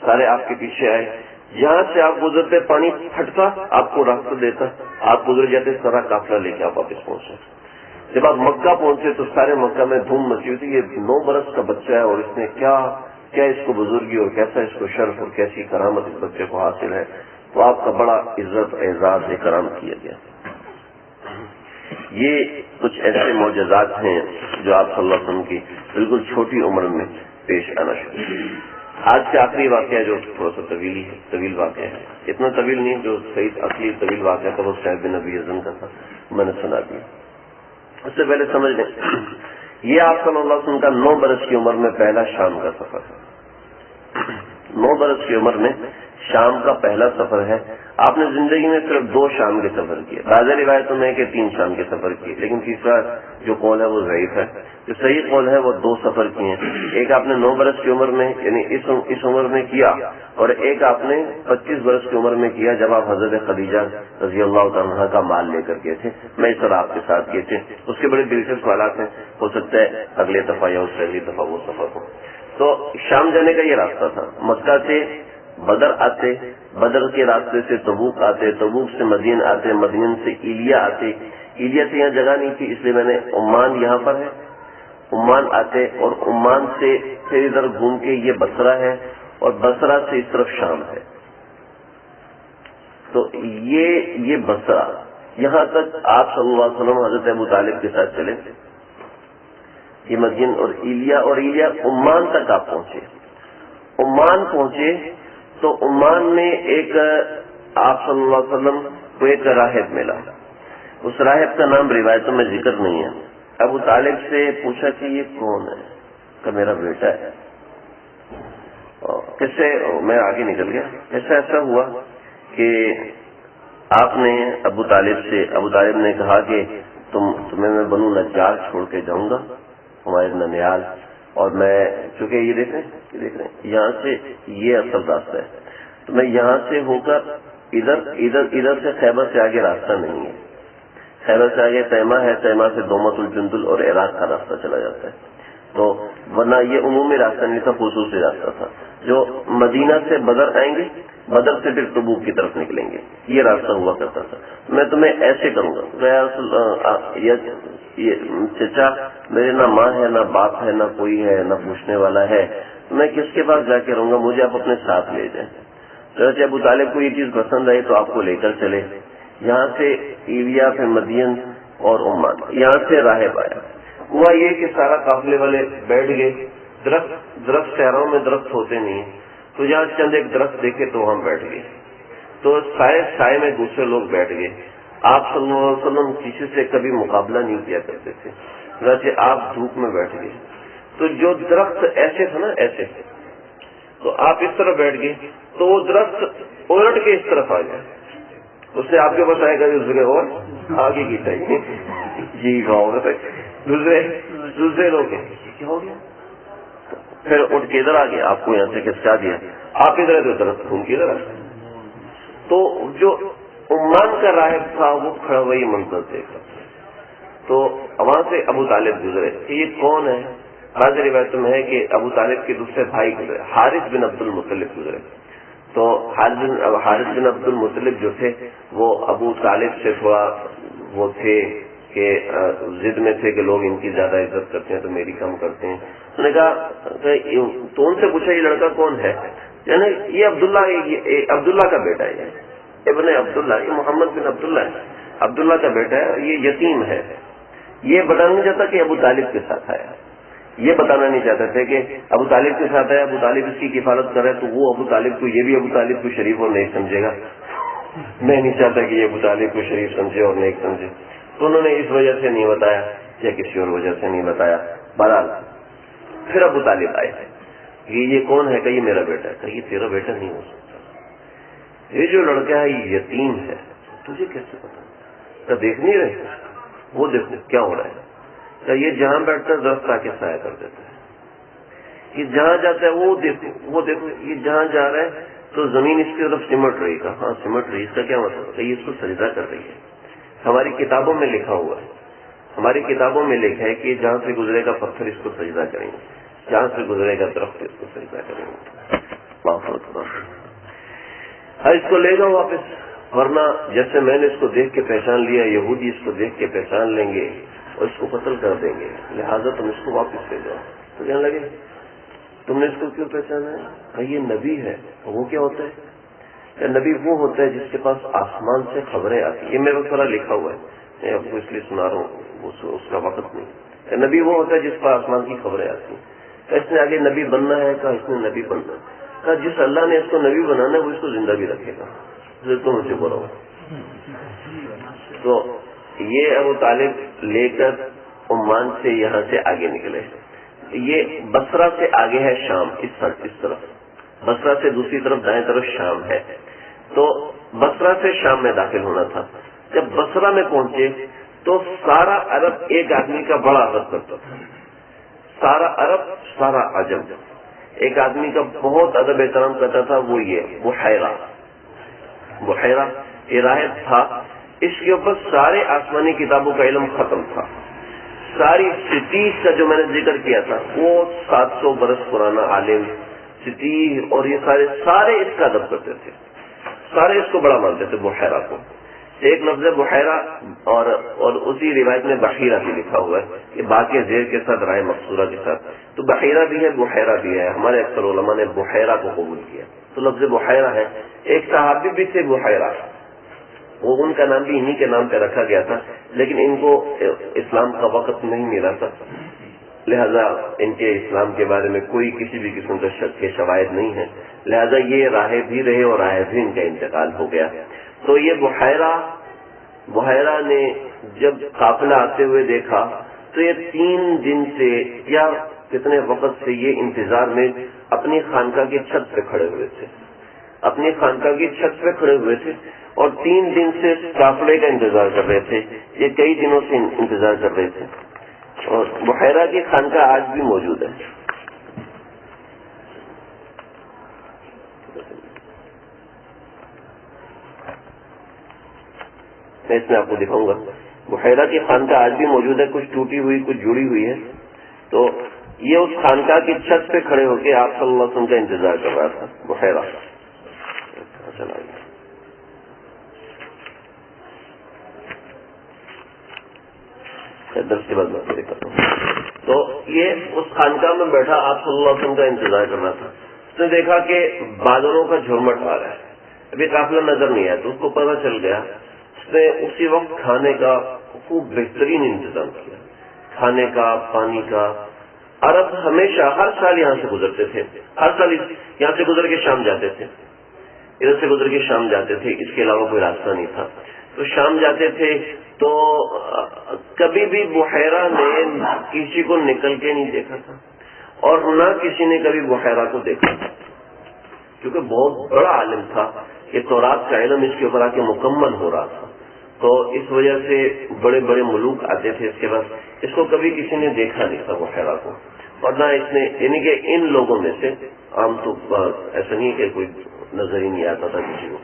سارے آپ کے پیچھے آئے، جہاں سے آپ گزرتے پانی پھٹتا آپ کو راستہ دیتا، آپ گزر جاتے، سارا قافلہ لے کے آپ واپس پہنچے۔ جب آپ مکہ پہنچے تو سارے مکہ میں دھوم مچی ہوئی تھی، یہ 9 برس کا بچہ ہے اور اس نے کیا اس کو بزرگی اور کیسا اس کو شرف اور کیسی کرامت اس بچے کو حاصل ہے، تو آپ کا بڑا عزت اعزاز اکرام کیا گیا۔ یہ کچھ ایسے معجزات ہیں جو آپ صلی اللہ علیہ وسلم کی بالکل چھوٹی عمر میں پیش آنا شروع ہوئے۔ آج کا آخری واقعہ جو تھوڑا سا طویل واقعہ ہے، اتنا طویل نہیں، جو صحیح اصلی طویل واقعہ تھا وہ سعید بن ابی یزن کا تھا، میں نے سنا دیا۔ اس سے پہلے سمجھ لیں، یہ آپ صلی اللہ علیہ وسلم کا 9 برس کی عمر میں پہلا شام کا سفر ہے۔ 9 برس کی عمر میں شام کا پہلا سفر ہے۔ آپ نے زندگی میں صرف 2 شام کے سفر کیے، بعض روایتوں میں کہ 3 شام کے سفر کیے، لیکن تیسرا جو قول ہے وہ ضعیف ہے۔ جو صحیح قول ہے وہ 2 سفر کیے ہیں، ایک آپ نے 9 برس کی عمر میں یعنی اس عمر میں کیا، اور ایک آپ نے 25 برس کی عمر میں کیا جب آپ حضرت خدیجہ رضی اللہ تعالیٰ عنہ کا مال لے کر گئے تھے، میں اس طرح آپ کے ساتھ کیے تھے۔ اس کے بڑے دلچسپ حالات ہیں، ہو سکتا ہے اگلے دفعہ یا اس سے اگلی دفعہ وہ سفر ہو۔ تو شام جانے کا یہ راستہ تھا، مکہ سے بدر آتے، بدر کے راستے سے تبوک آتے، تبوک سے مدین آتے، مدین سے ایلیا آتے، ایلیا سے یہاں جگہ نہیں تھی اس لیے میں نے عمان یہاں پر ہے، عمان آتے، اور عمان سے پھر ادھر گھوم کے یہ بصرہ ہے، اور بصرہ سے اس طرف شام ہے۔ تو یہ بصرہ یہاں تک آپ صلی اللہ علیہ وسلم حضرت ابو طالب کے ساتھ چلے، یہ مدین اور ایلیا عمان تک آپ پہنچے۔ عمان پہنچے تو عمان میں ایک آپ صلی اللہ علیہ وسلم کو ایک راہب ملا، اس راہب کا نام روایتوں میں ذکر نہیں ہے۔ ابو طالب سے پوچھا کہ یہ کون ہے؟ کہ میرا بیٹا ہے۔ کیسے میں آگے نکل گیا، ایسا ہوا کہ آپ نے ابو طالب نے کہا کہ تمہیں میں بنو نجار چھوڑ کے جاؤں گا، ہمارے ننیال، اور میں چونکہ یہ دیکھ رہے ہیں یہاں سے یہ اصل راستہ ہے، تو میں یہاں سے ہو کر ادھر سے خیبر سے آگے راستہ نہیں ہے، خیبر سے آگے تیمہ ہے، تیمہ سے دومت الجندل اور عراق کا راستہ چلا جاتا ہے، تو ورنہ یہ عمومی راستہ نہیں تھا، خصوصی راستہ تھا۔ جو مدینہ سے بدر آئیں گے، بدر سے پھر تبوک کی طرف نکلیں گے، یہ راستہ ہوا کرتا تھا۔ میں تمہیں ایسے کروں گا، چچا میرے نہ ماں ہے نہ باپ ہے نہ کوئی ہے نہ پوچھنے والا ہے، میں کس کے پاس جا کے رہوں گا، مجھے آپ اپنے ساتھ لے جائیں۔ چنانچہ ابو طالب کو یہ چیز پسند آئی تو آپ کو لے کر چلے، یہاں سے ایلیا پھر مدین اور عمان، یہاں سے راہب آیا۔ ہوا یہ کہ سارا قافلے والے بیٹھ گئے، درخت شہروں میں درخت ہوتے نہیں ہیں، تو جہاں چند ایک درخت دیکھے تو وہاں بیٹھ گئے، تو سائے میں دوسرے لوگ بیٹھ گئے۔ آپ صلی اللہ علیہ وسلم کسی سے کبھی مقابلہ نہیں کیا کرتے تھے، چنانچہ آپ دھوپ میں بیٹھ گئے، تو جو درخت ایسے تھا نا ایسے، تو آپ اس طرح بیٹھ گئے تو وہ درخت الٹ کے اس طرف آ گیا، اس سے آپ کے پاس آئے گا دوسرے اور آگے کی چاہیے جی ہوگا، دوسرے لوگ کیا ہو گیا، پھر اٹھ کے ادھر آ گیا، آپ کو یہاں سے کھسکا دیا، آپ ادھر تو درخت گھوم کے ادھر آ گئے۔ تو جو عمان کا راہب تھا وہ کھڑا ہوا یہ منظر دیکھا، تو وہاں سے ابو طالب گزرے کہ یہ کون ہے۔ بعض روایتوں میں ہے کہ ابو طالب کے دوسرے بھائی گزرے، حارث بن عبد المطلب گزرے، تو حارث بن عبد المطلب جو تھے وہ ابو طالب سے تھوڑا وہ تھے کہ ضد میں تھے کہ لوگ ان کی زیادہ عزت کرتے ہیں تو میری کم کرتے ہیں۔ انہوں نے کہا تو ان سے پوچھا یہ لڑکا کون ہے، یعنی یہ عبداللہ کا بیٹا ہے، ابن عبداللہ، یہ محمد بن عبداللہ ہے، عبداللہ کا بیٹا ہے، یہ یتیم ہے۔ یہ بتانا نہیں چاہتا کہ ابو طالب کے ساتھ آیا، یہ بتانا نہیں چاہتے تھے کہ ابو طالب کے ساتھ آیا، ابو طالب اس کی کفالت کرے تو وہ ابو طالب کو، یہ بھی ابو طالب کو شریف اور نیک سمجھے گا، میں نہیں چاہتا کہ یہ ابو طالب کو شریف سمجھے اور نیک سمجھے، تو انہوں نے اس وجہ سے نہیں بتایا یا کسی اور وجہ سے نہیں بتایا۔ بہرحال پھر ابو طالب آئے کہ یہ کون ہے، کہ یہ میرا بیٹا ہے، کہ یہ تیرا بیٹا نہیں ہو سکتا، یہ جو لڑکا ہے یہ یتیم ہے، تجھے کیسے پتا؟ کہ دیکھ نہیں رہے، وہ دیکھو کیا ہو رہا ہے، کہ یہ جہاں بیٹھتا ہے درخت آ کے سایہ کر دیتا ہے، کہ جہاں جاتا ہے وہ دیکھو یہ جہاں جا رہا ہے تو زمین اس کی طرف سمٹ رہی ہے. ہاں سمٹ رہی, اس کا کیا مطلب ہے؟ یہ اس کو سجدہ کر رہی ہے. ہماری کتابوں میں لکھا ہوا ہے, ہماری کتابوں میں لکھا ہے کہ جہاں سے گزرے گا پتھر اس کو سجدہ کریں گے, جہاں سے گزرے گا درخت اس کو سجدہ کریں گے. ہر اس کو لے جاؤ واپس, ورنہ جیسے میں نے اس کو دیکھ کے پہچان لیا, یہودی اس کو دیکھ کے پہچان لیں گے اور اس کو قتل کر دیں گے, لہذا تم اس کو واپس لے جاؤ. تو کہنے لگے تم نے اس کو کیوں پہچانا ہے؟ یہ نبی ہے. وہ کیا ہوتا ہے؟ کہ نبی وہ ہوتا ہے جس کے پاس آسمان سے خبریں آتی. یہ میرے تھوڑا لکھا ہوا ہے, میں آپ کو اس لیے سنا رہا ہوں, اس کا وقت نہیں. کہ نبی وہ ہوتا ہے جس پر آسمان کی خبریں آتی. کہ اس نے آگے نبی بننا ہے, کہا اس نے نبی بننا ہے. کہا جس اللہ نے اس کو نبی بنانا ہے وہ اس کو زندہ بھی رکھے گا. تم مجھے بولو. تو یہ ابو طالب لے کر عمان سے یہاں سے آگے نکلے. یہ بصرہ سے آگے ہے شام, اس طرف بصرہ سے دوسری طرف دائیں طرف شام ہے. تو بصرہ سے شام میں داخل ہونا تھا. جب بصرہ میں پہنچے تو سارا عرب ایک آدمی کا بڑا ادب کرتا تھا. سارا عرب سارا عجم ایک آدمی کا بہت ادب احترام کرتا تھا, وہ یہ بحیرہ یہ راہب تھا. اس کے اوپر سارے آسمانی کتابوں کا علم ختم تھا. ساری ستیش کا جو میں نے ذکر کیا تھا وہ 700 برس پرانا عالم ستیش, اور یہ سارے اس کا ادب کرتے تھے, سارے اس کو بڑا مانتے تھے بحیرہ کو. ایک لفظ بحیرہ اور اسی روایت میں بحیرہ بھی لکھا ہوا ہے, یہ باقی زیر کے ساتھ رائے مقصورہ کے ساتھ. تو بحیرہ بھی ہے بحیرہ بھی ہے. ہمارے اکثر علماء نے بحیرہ کو قبول کیا, تو لفظ بحیرہ ہے. ایک صحابی بھی تھے بحیرہ, وہ ان کا نام بھی انہی کے نام پہ رکھا گیا تھا, لیکن ان کو اسلام کا وقت نہیں ملا تھا, لہذا ان کے اسلام کے بارے میں کوئی کسی بھی قسم کا شک کے شواہد نہیں ہے. لہذا یہ راہب بھی رہے اور راہب بھی ان کا انتقال ہو گیا. تو یہ بحیرہ نے جب قافلہ آتے ہوئے دیکھا تو یہ 3 دن سے یا کتنے وقت سے یہ انتظار میں اپنی خانقاہ کی چھت پہ کھڑے ہوئے تھے, اپنی خانقاہ کی چھت پہ کھڑے ہوئے تھے اور 3 دن سے قافلے کا انتظار کر رہے تھے. یہ کئی دنوں سے انتظار کر رہے تھے. اور بحیرہ کی خانقاہ آج بھی موجود ہے. میں اس میں آپ کو دکھاؤں گا. بحیرہ کی خانقاہ آج بھی موجود ہے, کچھ ٹوٹی ہوئی کچھ جڑی ہوئی ہے. تو یہ اس خانقاہ کی چھت پہ کھڑے ہو کے آپ صلی اللہ علیہ وسلم کا انتظار کر رہا تھا بحیرہ. چلا گیا. درس کے بعد میں کرتا ہوں. تو یہ اس خانقاہ میں بیٹھا آپ صلی اللہ علیہ وسلم کا انتظار کر رہا تھا. اس نے دیکھا کہ بادلوں کا جھرمٹ آ رہا ہے, ابھی قافلہ نظر نہیں آیا, تو اس کو پتہ چل گیا. اس نے اسی وقت کھانے کا خوب بہترین انتظام کیا, کھانے کا, پانی کا. عرب ہمیشہ ہر سال یہاں سے گزرتے تھے, ہر سال یہاں سے گزر کے شام جاتے تھے, ادھر سے گزر کے شام جاتے تھے, اس کے علاوہ کوئی راستہ نہیں تھا. تو شام جاتے تھے تو کبھی بھی بحیرہ نے کسی کو نکل کے نہیں دیکھا تھا, اور نہ کسی نے کبھی بحیرہ کو دیکھا تھا, کیونکہ بہت بڑا عالم تھا. یہ تورات کا علم اس کے اوپر آ کے مکمل ہو رہا تھا, تو اس وجہ سے بڑے بڑے ملوک آتے تھے اس کے بعد. اس کو کبھی کسی نے دیکھا نہیں تھا بحیرہ کو, اور نہ اس نے, یعنی کہ ان لوگوں میں سے عام تو ایسا نہیں کہ کوئی نظر ہی نہیں آتا تھا کسی کو.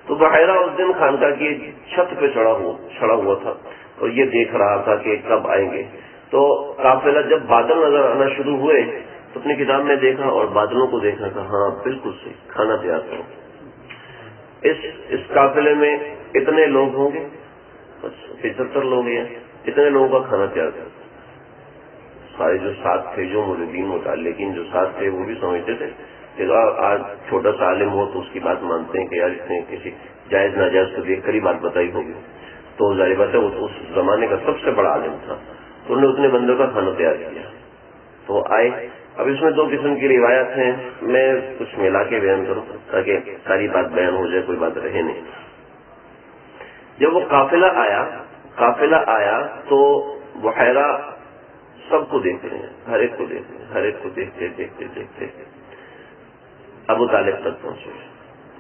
تو بحیرہ اس دن خانقاہ کی چھت پہ چڑھا ہوا تھا اور یہ دیکھ رہا تھا کہ کب آئیں گے. تو قافلہ جب بادل نظر آنا شروع ہوئے تو اپنی کتاب میں دیکھا اور بادلوں کو دیکھا تھا, ہاں بالکل صحیح, کھانا تیار کرو. اس قافلے میں اتنے لوگ ہوں گے, 75 لوگ ہیں, اتنے لوگوں کا کھانا تیار کرو. سارے جو ساتھ تھے, جو مریدین متعلقین جو ساتھ تھے, وہ بھی سمجھتے تھے کہ آج چھوٹا سا عالم ہو تو اس کی بات مانتے ہیں کہ یار اس نے کسی جائز ناجائز کو دیکھ کر ہی بات بتائی ہوگی. تو ظاہر بات ہے وہ اس زمانے کا سب سے بڑا عالم تھا, تو انہوں نے اتنے بندوں کا کھانا تیار کیا. تو آئے. اب اس میں 2 قسم کی روایت ہیں, میں کچھ ملا کے بیان کروں تاکہ ساری بات بیان ہو جائے, کوئی بات رہے نہیں. جب وہ قافلہ آیا تو بحیرہ سب کو دیکھ رہے ہیں, ہر ایک کو دیکھ رہے ہیں, ہر ایک کو دیکھتے ابو طالب تک پہنچے,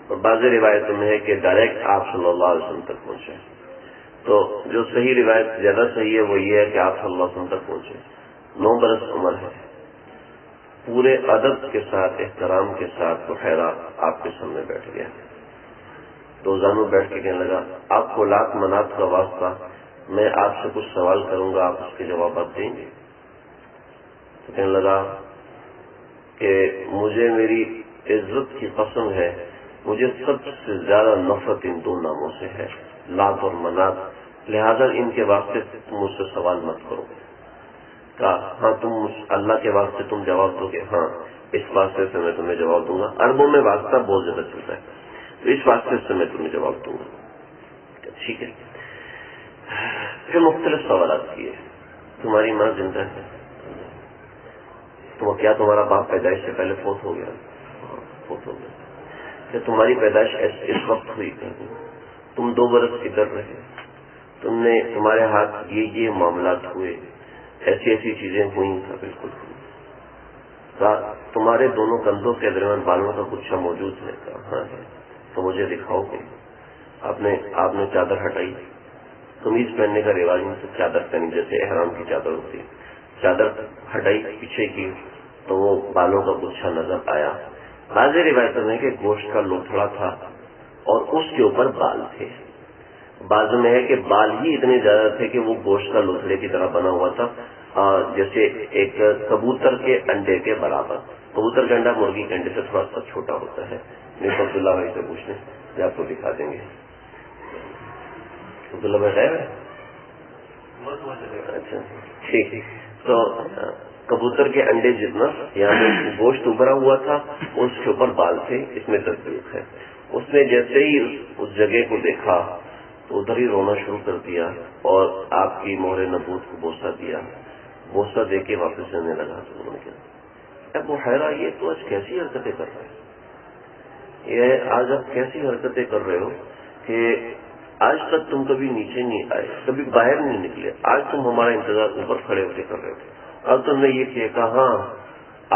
اور بعض روایتوں میں ہے کہ ڈائریکٹ آپ صلی اللہ علیہ وسلم تک پہنچے. تو جو صحیح روایت زیادہ صحیح ہے وہ یہ ہے کہ آپ صلی اللہ علیہ وسلم تک پہنچے. 9 برس عمر ہے, پورے ادب کے ساتھ، احترام کے ساتھ بحیرہ آپ کے سامنے بیٹھ گیا. دو زانوں بیٹھ کے کہنے لگا آپ کو لات منات کا واسطہ میں آپ سے کچھ سوال کروں گا، آپ اس کے جوابات دیں گے؟ تو کہنے لگا کہ مجھے میری عزت کی قسم ہے، مجھے سب سے زیادہ نفرت ان دو ناموں سے ہے، لات اور منات، لہذا ان کے واسطے تم مجھ سے سوال مت کرو. کہا ہاں تم اللہ کے واسطے تم جواب دو گے؟ ہاں اس واسطے سے میں تمہیں جواب دوں گا. عربوں میں واسطہ بہت زیادہ چلتا ہے، تو اس واسطے سے میں تمہیں جواب دوں گا. ٹھیک ہے. پھر مختلف سوالات کیے. تمہاری ماں زندہ ہے؟ تو کیا تمہارا باپ پیدائش سے پہلے فوت ہو گیا؟ فوت ہو گیا. کہ تمہاری پیدائش اس وقت ہوئی؟ تم 2 برس ادھر رہے، تم نے تمہارے ہاتھ یہ معاملات ہوئے، ایسی ایسی چیزیں ہوئیں؟ تھا بالکل ہوئی. تمہارے دونوں کندھوں کے درمیان بالوں کا گچھا موجود ہے؟ کہا ہاں ہے. تو مجھے دکھاؤ گے؟ آپ نے چادر ہٹائی. قمیض پہننے کا رواج میں سے چادر پہنی، جیسے احرام کی چادر ہوتی ہے. چادر ہٹائی پیچھے کی تو وہ بالوں کا گچھا نظر آیا. بعض روایتوں میں کہ گوشت کا لوتھڑا تھا اور اس کے اوپر بال تھے. بعض میں ہے کہ بال ہی اتنے زیادہ تھے کہ وہ گوشت کا لوتھڑے کی طرح بنا ہوا تھا، جیسے ایک کبوتر کے انڈے کے برابر. کبوتر کا انڈا مرغی کے انڈے سے تھوڑا سا چھوٹا ہوتا ہے. میرے عبداللہ بھائی سے پوچھنے یہ آپ کو دکھا دیں گے. عبداللہ بھائی غائب ہے؟ اچھا ٹھیک. تو کبوتر کے انڈے جتنا یہاں پہ گوشت ابھرا ہوا تھا، اس کے اوپر بال تھے. اس میں تصدیق ہے. اس نے جیسے ہی اس جگہ کو دیکھا تو ادھر ہی رونا شروع کر دیا اور آپ کی مہر نبوت کو بوسہ دیا. بوسہ دے کے واپس جانے لگا. تو انہوں نے کہا اب بحیرہ یہ تو آج کیسی حرکتیں کر رہے ہیں، یہ آج آپ کیسی حرکتیں کر رہے ہو کہ آج تک تم کبھی نیچے نہیں آئے، کبھی باہر نہیں نکلے، آج تم ہمارا انتظار اوپر کھڑے ہو کے کر رہے ہو. اب تم نے یہ کہا ہاں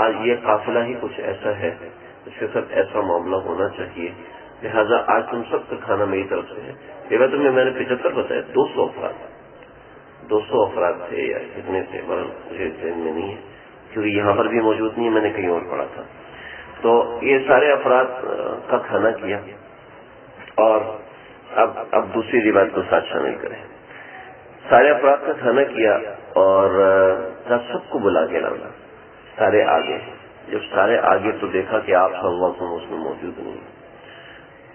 آج یہ قافلہ ہی کچھ ایسا ہے، اس کے ساتھ ایسا معاملہ ہونا چاہیے، لہٰذا آج تم سب کا کھانا میری طرف سے ہے. یہ بات تم نے میں نے 75 بتایا، 200 افراد تھے یا کتنے تھے مجھے ذہن میں نہیں ہے، کیونکہ یہاں پر بھی موجود نہیں ہے، میں نے کہیں اور پڑھا تھا. تو یہ سارے افراد کا کھانا کیا. اور اب دوسری روایت کو ساتھ شامل کریں. سارے افراد کا کھانا کیا اور سب کو بلا کے لانا. سارے آگے. جب سارے آگے تو دیکھا کہ آپ صلی اللہ علیہ وسلم اس میں موجود نہیں.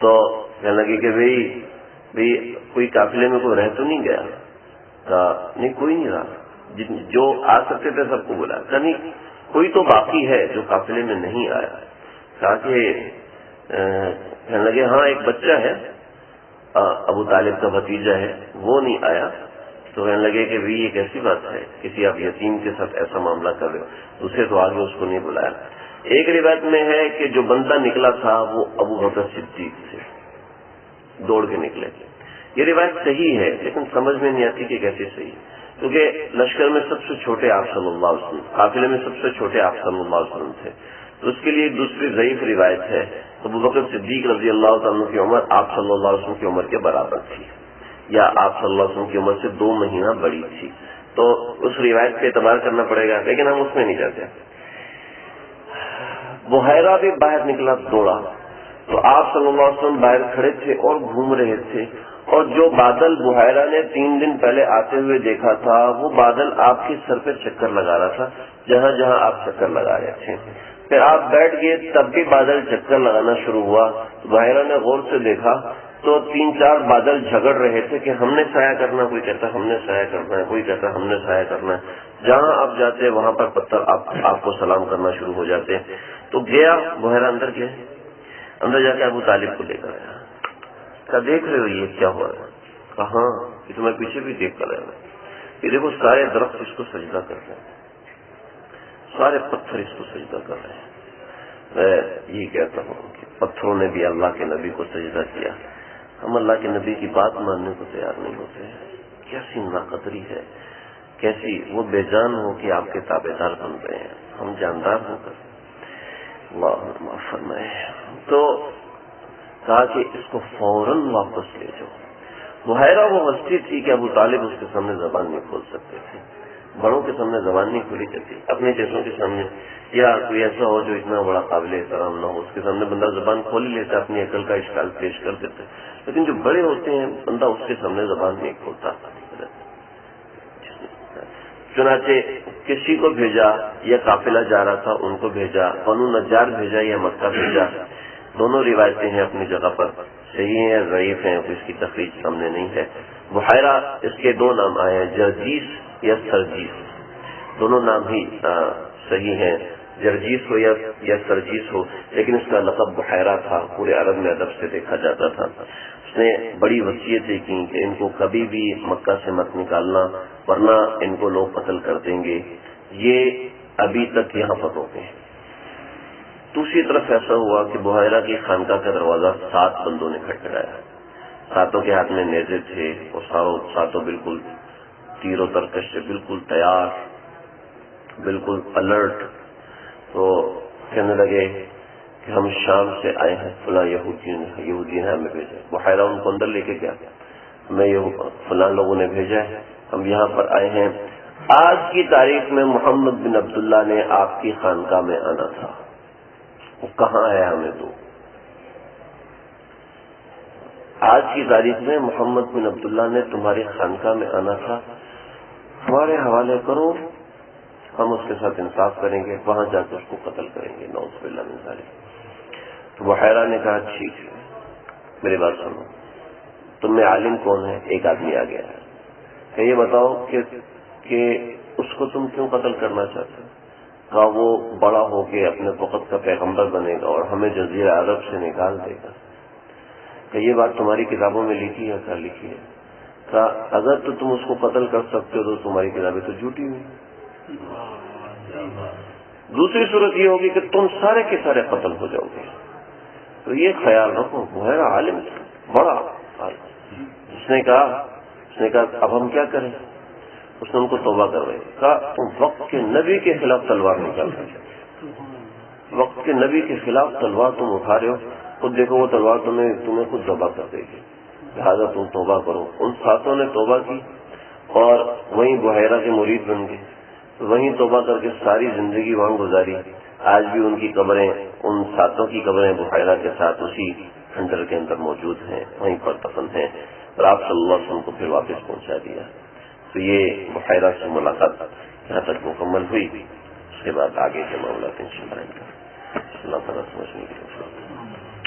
تو کہنے لگے کہ بھئی کوئی قافلے میں کوئی رہ تو نہیں گیا؟ کہا نہیں کوئی نہیں رہا، جو آ سکتے تھے سب کو بلا. نہیں کوئی تو باقی ہے جو قافلے میں نہیں آیا. کہا کہ کہنے لگے ہاں ایک بچہ ہے، ابو طالب کا بھتیجا ہے، وہ نہیں آیا. تو کہنے لگے کہ بھی یہ کیسی بات ہے، کسی آپ یتیم کے ساتھ ایسا معاملہ کر رہے ہو، دوسرے تو آگے اس کو نہیں بلایا. ایک روایت میں ہے کہ جو بندہ نکلا تھا وہ ابو بکر صدیق تھے، دوڑ کے نکلے. یہ روایت صحیح ہے لیکن سمجھ میں نہیں آتی کہ کیسے صحیح، کیونکہ لشکر میں سب سے چھوٹے آپ صلی اللہ علیہ وسلم، قافلے میں سب سے چھوٹے آپ صلی اللہ علیہ وسلم تھے. تو اس کے لیے ایک دوسری ضعیف روایت ہے، ابو بکر صدیق رضی اللہ تعالیٰ کی عمر آپ صلی اللہ علیہ وسلم کی عمر کے برابر تھی، یا آپ صلی اللہ علیہ وسلم کی عمر سے 2 مہینہ بڑی تھی. تو اس روایت پہ اعتبار کرنا پڑے گا، لیکن ہم اس میں نہیں جاتے. بحیرہ بھی باہر نکلا، دوڑا. تو آپ صلی اللہ علیہ وسلم باہر کھڑے تھے اور گھوم رہے تھے، اور جو بادل بحیرہ نے 3 دن پہلے آتے ہوئے دیکھا تھا وہ بادل آپ کے سر پہ چکر لگا رہا تھا جہاں جہاں آپ چکر لگا رہے تھے. پھر آپ بیٹھ گئے تب بھی بادل چکر لگانا شروع ہوا. بحیرہ نے غور سے دیکھا تو 3-4 بادل جھگڑ رہے تھے کہ ہم نے سایہ کرنا، کوئی کہتا ہم نے سایہ کرنا ہے، کوئی کہتا ہم نے سایہ کرنا ہے. جہاں آپ جاتے وہاں پر پتھر آپ کو سلام کرنا شروع ہو جاتے. تو گیا بحیرہ، اندر گیا، اندر جا کے ابو طالب کو لے کر آیا. کہا دیکھ رہے ہو یہ کیا ہوا ہے؟ کہاں یہ تو میں پیچھے بھی دیکھ کر آیا. یہ دیکھو سارے درخت اس کو سجدہ کر رہے ہیں، سارے پتھر اس کو سجدہ کر رہے ہیں. میں یہ کہتا ہوں کہ پتھروں نے بھی اللہ کے نبی کو سجدہ کیا، ہم اللہ کے نبی کی بات ماننے کو تیار نہیں ہوتے. کیسی ناقدری ہے، کیسی وہ بے جان ہو کہ آپ کے تابع دار بن رہے ہیں، ہم جاندار ہو کر. اللہ معاف فرمائے. تو کہا کہ اس کو فوراً واپس لے جاؤ. بحیرہ وہ ہستی تھی کہ ابو طالب اس کے سامنے زبان نہیں کھول سکتے تھے. بڑوں کے سامنے زبان نہیں کھولی جاتی، اپنے جیسوں کے سامنے، یا کوئی ایسا ہو جو اتنا بڑا قابل احترام نہ ہو اس کے سامنے بندہ زبان کھول ہی لیتا، اپنی عقل کا اشکال پیش کر دیتا ہے، لیکن جو بڑے ہوتے ہیں بندہ اس کے سامنے زبان نہیں کھولتا۔ چنانچہ کسی کو بھیجا، یا قافلہ جا رہا تھا ان کو بھیجا، بنو نجار بھیجا یا مکہ بھیجا، دونوں روایتیں ہیں اپنی جگہ پر، صحیح ہیں یا ضعیف ہیں، اس کی تخریج سامنے نہیں ہے۔ بحیرہ اس کے دو نام آئے ہیں، جرجیس یا سرجیس، دونوں نام ہی صحیح ہیں، جرجیس ہو یا سرجیس ہو، لیکن اس کا لقب بحیرہ تھا، پورے عرب میں ادب سے دیکھا جاتا تھا۔ اس نے بڑی وصیتیں کی کہ ان کو کبھی بھی مکہ سے مت نکالنا ورنہ ان کو لوگ قتل کر دیں گے، یہ ابھی تک یہاں پر روکے ہیں۔ دوسری طرف ایسا ہوا کہ بحیرہ کی خانقاہ کا دروازہ 7 بندوں نے کھٹکھٹایا، ساتوں کے ہاتھ میں نیزے تھے، اور ساتوں بالکل تیر و ترکش سے بالکل تیار، بالکل الرٹ۔ تو کہنے لگے کہ ہم شام سے آئے ہیں، فلاں یہودی نے ہمیں بھیجا۔ بحیرہ ان کو اندر لے کے گیا، ہمیں فلاں لوگوں نے بھیجا ہے، ہم یہاں پر آئے ہیں، آج کی تاریخ میں محمد بن عبداللہ نے آپ کی خانقاہ میں آنا تھا، وہ کہاں ہے ہمیں تو؟ آج کی تاریخ میں محمد بن عبداللہ نے تمہاری خانقاہ میں آنا تھا، ہمارے حوالے کرو، ہم اس کے ساتھ انصاف کریں گے، وہاں جا کے اس کو قتل کریں گے، نعوذ باللہ من ذالک۔ تو بحیرہ نے کہا ٹھیک ہے، میری بات سنو، تم میں عالم کون ہے؟ ایک آدمی آ گیا ہے کہ یہ بتاؤ کہ اس کو تم کیوں قتل کرنا چاہتے ہو؟ کہا وہ بڑا ہو کے اپنے وقت کا پیغمبر بنے گا اور ہمیں جزیرہ عرب سے نکال دے گا۔ کہ یہ بات تمہاری کتابوں میں لکھی ہے؟ کہا لکھی ہے۔ کہا اگر تو تم اس کو قتل کر سکتے ہو تو تمہاری کتابیں تو جھوٹی ہوئی۔ دوسری صورت یہ ہوگی کہ تم سارے کے سارے قتل ہو جاؤ گے۔ تو یہ خیال رکھو، بحیرہ عالم تھا، بڑا عالم۔ اس نے کہا اب ہم کیا کریں؟ اس نے ان کو توبہ کروائی، کہا تم وقت کے نبی کے خلاف تلوار نکال رہے ہو، وقت کے نبی کے خلاف تلوار تم اٹھا رہے ہو، خود دیکھو وہ تلوار تمہیں خود ذبح کر دے گی، لہٰذا تم توبہ کرو۔ ان ساتوں نے توبہ کی اور وہیں بحیرہ کے مرید بن گئے، وہیں توبہ کر کے ساری زندگی وہاں گزاری۔ آج بھی ان کی قبریں، ان ساتوں کی قبریں بحیرہ کے ساتھ اسی کھنڈر کے اندر موجود ہیں، وہیں پر دفن ہیں، اور آپ صلی اللہ علیہ وسلم کو پھر واپس پہنچا دیا۔ تو یہ بحیرہ سے ملاقات یہاں تک مکمل ہوئی، اس کے بعد آگے کے معاملات انشاءاللہ اللہ تعالیٰ سمجھنے کی